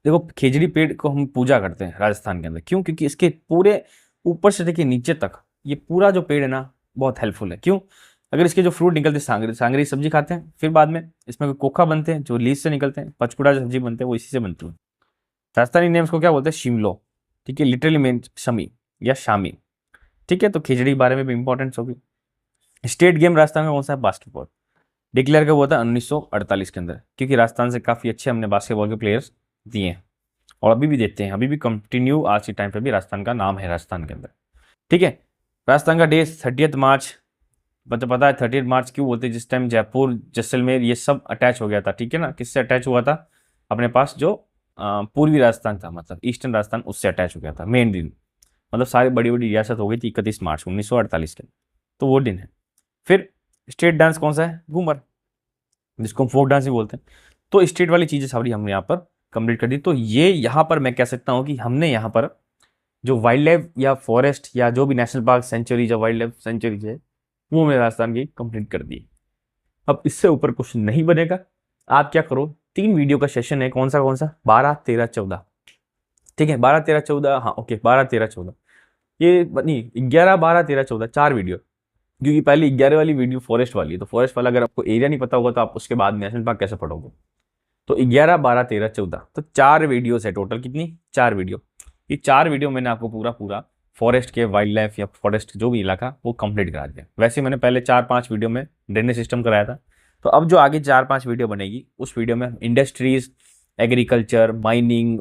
देखो खिजड़ी पेड़ को हम पूजा करते हैं राजस्थान के अंदर, क्यों? क्योंकि इसके पूरे ऊपर से लेके नीचे तक ये पूरा जो पेड़ है ना बहुत हेल्पफुल है। क्यों? अगर इसके जो फ्रूट निकलते हैं, सांगरी, सांगरी सब्जी खाते हैं, फिर बाद में इसमें कोखा बनते हैं जो लीज से निकलते हैं, पचपुड़ा जो सब्जी बनते हैं वो इसी से बनती है। राजस्थानी नेम्स को क्या बोलते हैं? शिमलो, ठीक है, लिटरली मीन शमी या शामी, ठीक है। तो खिचड़ी के बारे में भी इंपॉर्टेंस होगी। स्टेट गेम राजस्थान में कौन सा है? बास्केटबॉल। डिक्लेयर कब हुआ था? 1948 के अंदर, क्योंकि राजस्थान से काफ़ी अच्छे हमने बास्केटबॉल के प्लेयर्स दिए हैं और अभी भी देते हैं, अभी भी कंटिन्यू, आज के टाइम पे भी राजस्थान का नाम है राजस्थान के अंदर, ठीक है। राजस्थान का डे 30 मार्च, पता है 30 मार्च क्यों बोलते हैं? जिस टाइम जयपुर, जैसलमेर ये सब अटैच हो गया था, ठीक है ना। किससे अटैच हुआ था? अपने पास जो पूर्वी राजस्थान था, मतलब ईस्टर्न राजस्थान, उससे अटैच हो गया था मेन दिन। मतलब सारी बड़ी बड़ी रियासत हो गई थी 31 मार्च 1948 के, तो वो दिन है। फिर स्टेट डांस कौन सा है? घूमर, जिसको हम फोक डांस ही बोलते हैं। तो स्टेट वाली चीज़ें सारी हमने यहाँ पर कंप्लीट कर दी। तो ये यहाँ पर मैं कह सकता हूँ कि हमने यहाँ पर जो वाइल्ड लाइफ या फॉरेस्ट या जो भी नेशनल पार्क, सेंचुरी, जो वाइल्ड लाइफ सेंचुरीज है, वो हमने राजस्थान की कंप्लीट कर दी। अब इससे ऊपर कुछ नहीं बनेगा। आप क्या करो, 3 वीडियो का सेशन है, कौन सा? 12, 13, 14, ठीक है। 12, 13, 14, हाँ ओके, 12, 13, 14, ये नहीं, 11, 12, 13, 14, 4 वीडियो। क्योंकि पहले 11 वाली वीडियो फॉरेस्ट वाली है, तो फॉरेस्ट वाला अगर आपको एरिया नहीं पता होगा तो आप उसके बाद नेशनल पार्क कैसे पढ़ोगे? तो 11, 12, 13, 14, तो 4 वीडियोस है टोटल। कितनी? 4 वीडियो। ये 4 वीडियो मैंने आपको पूरा पूरा फॉरेस्ट के, वाइल्ड लाइफ या फॉरेस्ट जो भी इलाका, वो कंप्लीट करा दिया। वैसे मैंने पहले 4-5 वीडियो में ड्रेनेज सिस्टम कराया था। तो अब जो आगे 4-5 वीडियो बनेगी, उस वीडियो में इंडस्ट्रीज, एग्रीकल्चर, माइनिंग,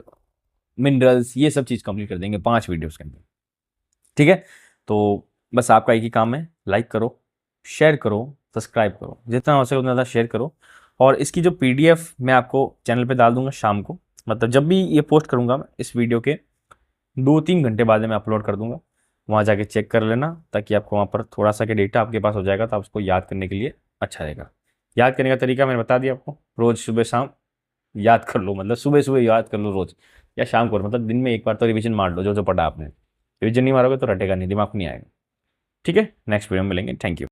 मिनरल्स, ये सब चीज़ कंप्लीट कर देंगे 5 वीडियोज़ के अंदर, ठीक है। तो बस आपका एक ही काम है, लाइक करो, शेयर करो, सब्सक्राइब करो, जितना हो सके उतना ज़्यादा शेयर करो। और इसकी जो पीडीएफ मैं आपको चैनल पे डाल दूंगा शाम को, मतलब जब भी ये पोस्ट करूंगा मैं इस वीडियो के 2-3 घंटे बाद में मैं अपलोड कर दूंगा। वहाँ जाके चेक कर लेना, ताकि आपको वहाँ पर थोड़ा सा के डेटा आपके पास हो जाएगा, तो आप उसको याद करने के लिए अच्छा रहेगा। याद करने का तरीका मैंने बता दिया आपको, रोज़ सुबह शाम याद कर लो, मतलब सुबह सुबह याद कर लो रोज़, या शाम को, मतलब दिन में एक बार तो रिविजन मार लो जो जो पढ़ा आपने। रिविजन नहीं मारोगे तो रटेगा नहीं, दिमाग में नहीं आएगा, ठीक है। नेक्स्ट वीडियो में मिलेंगे, थैंक यू।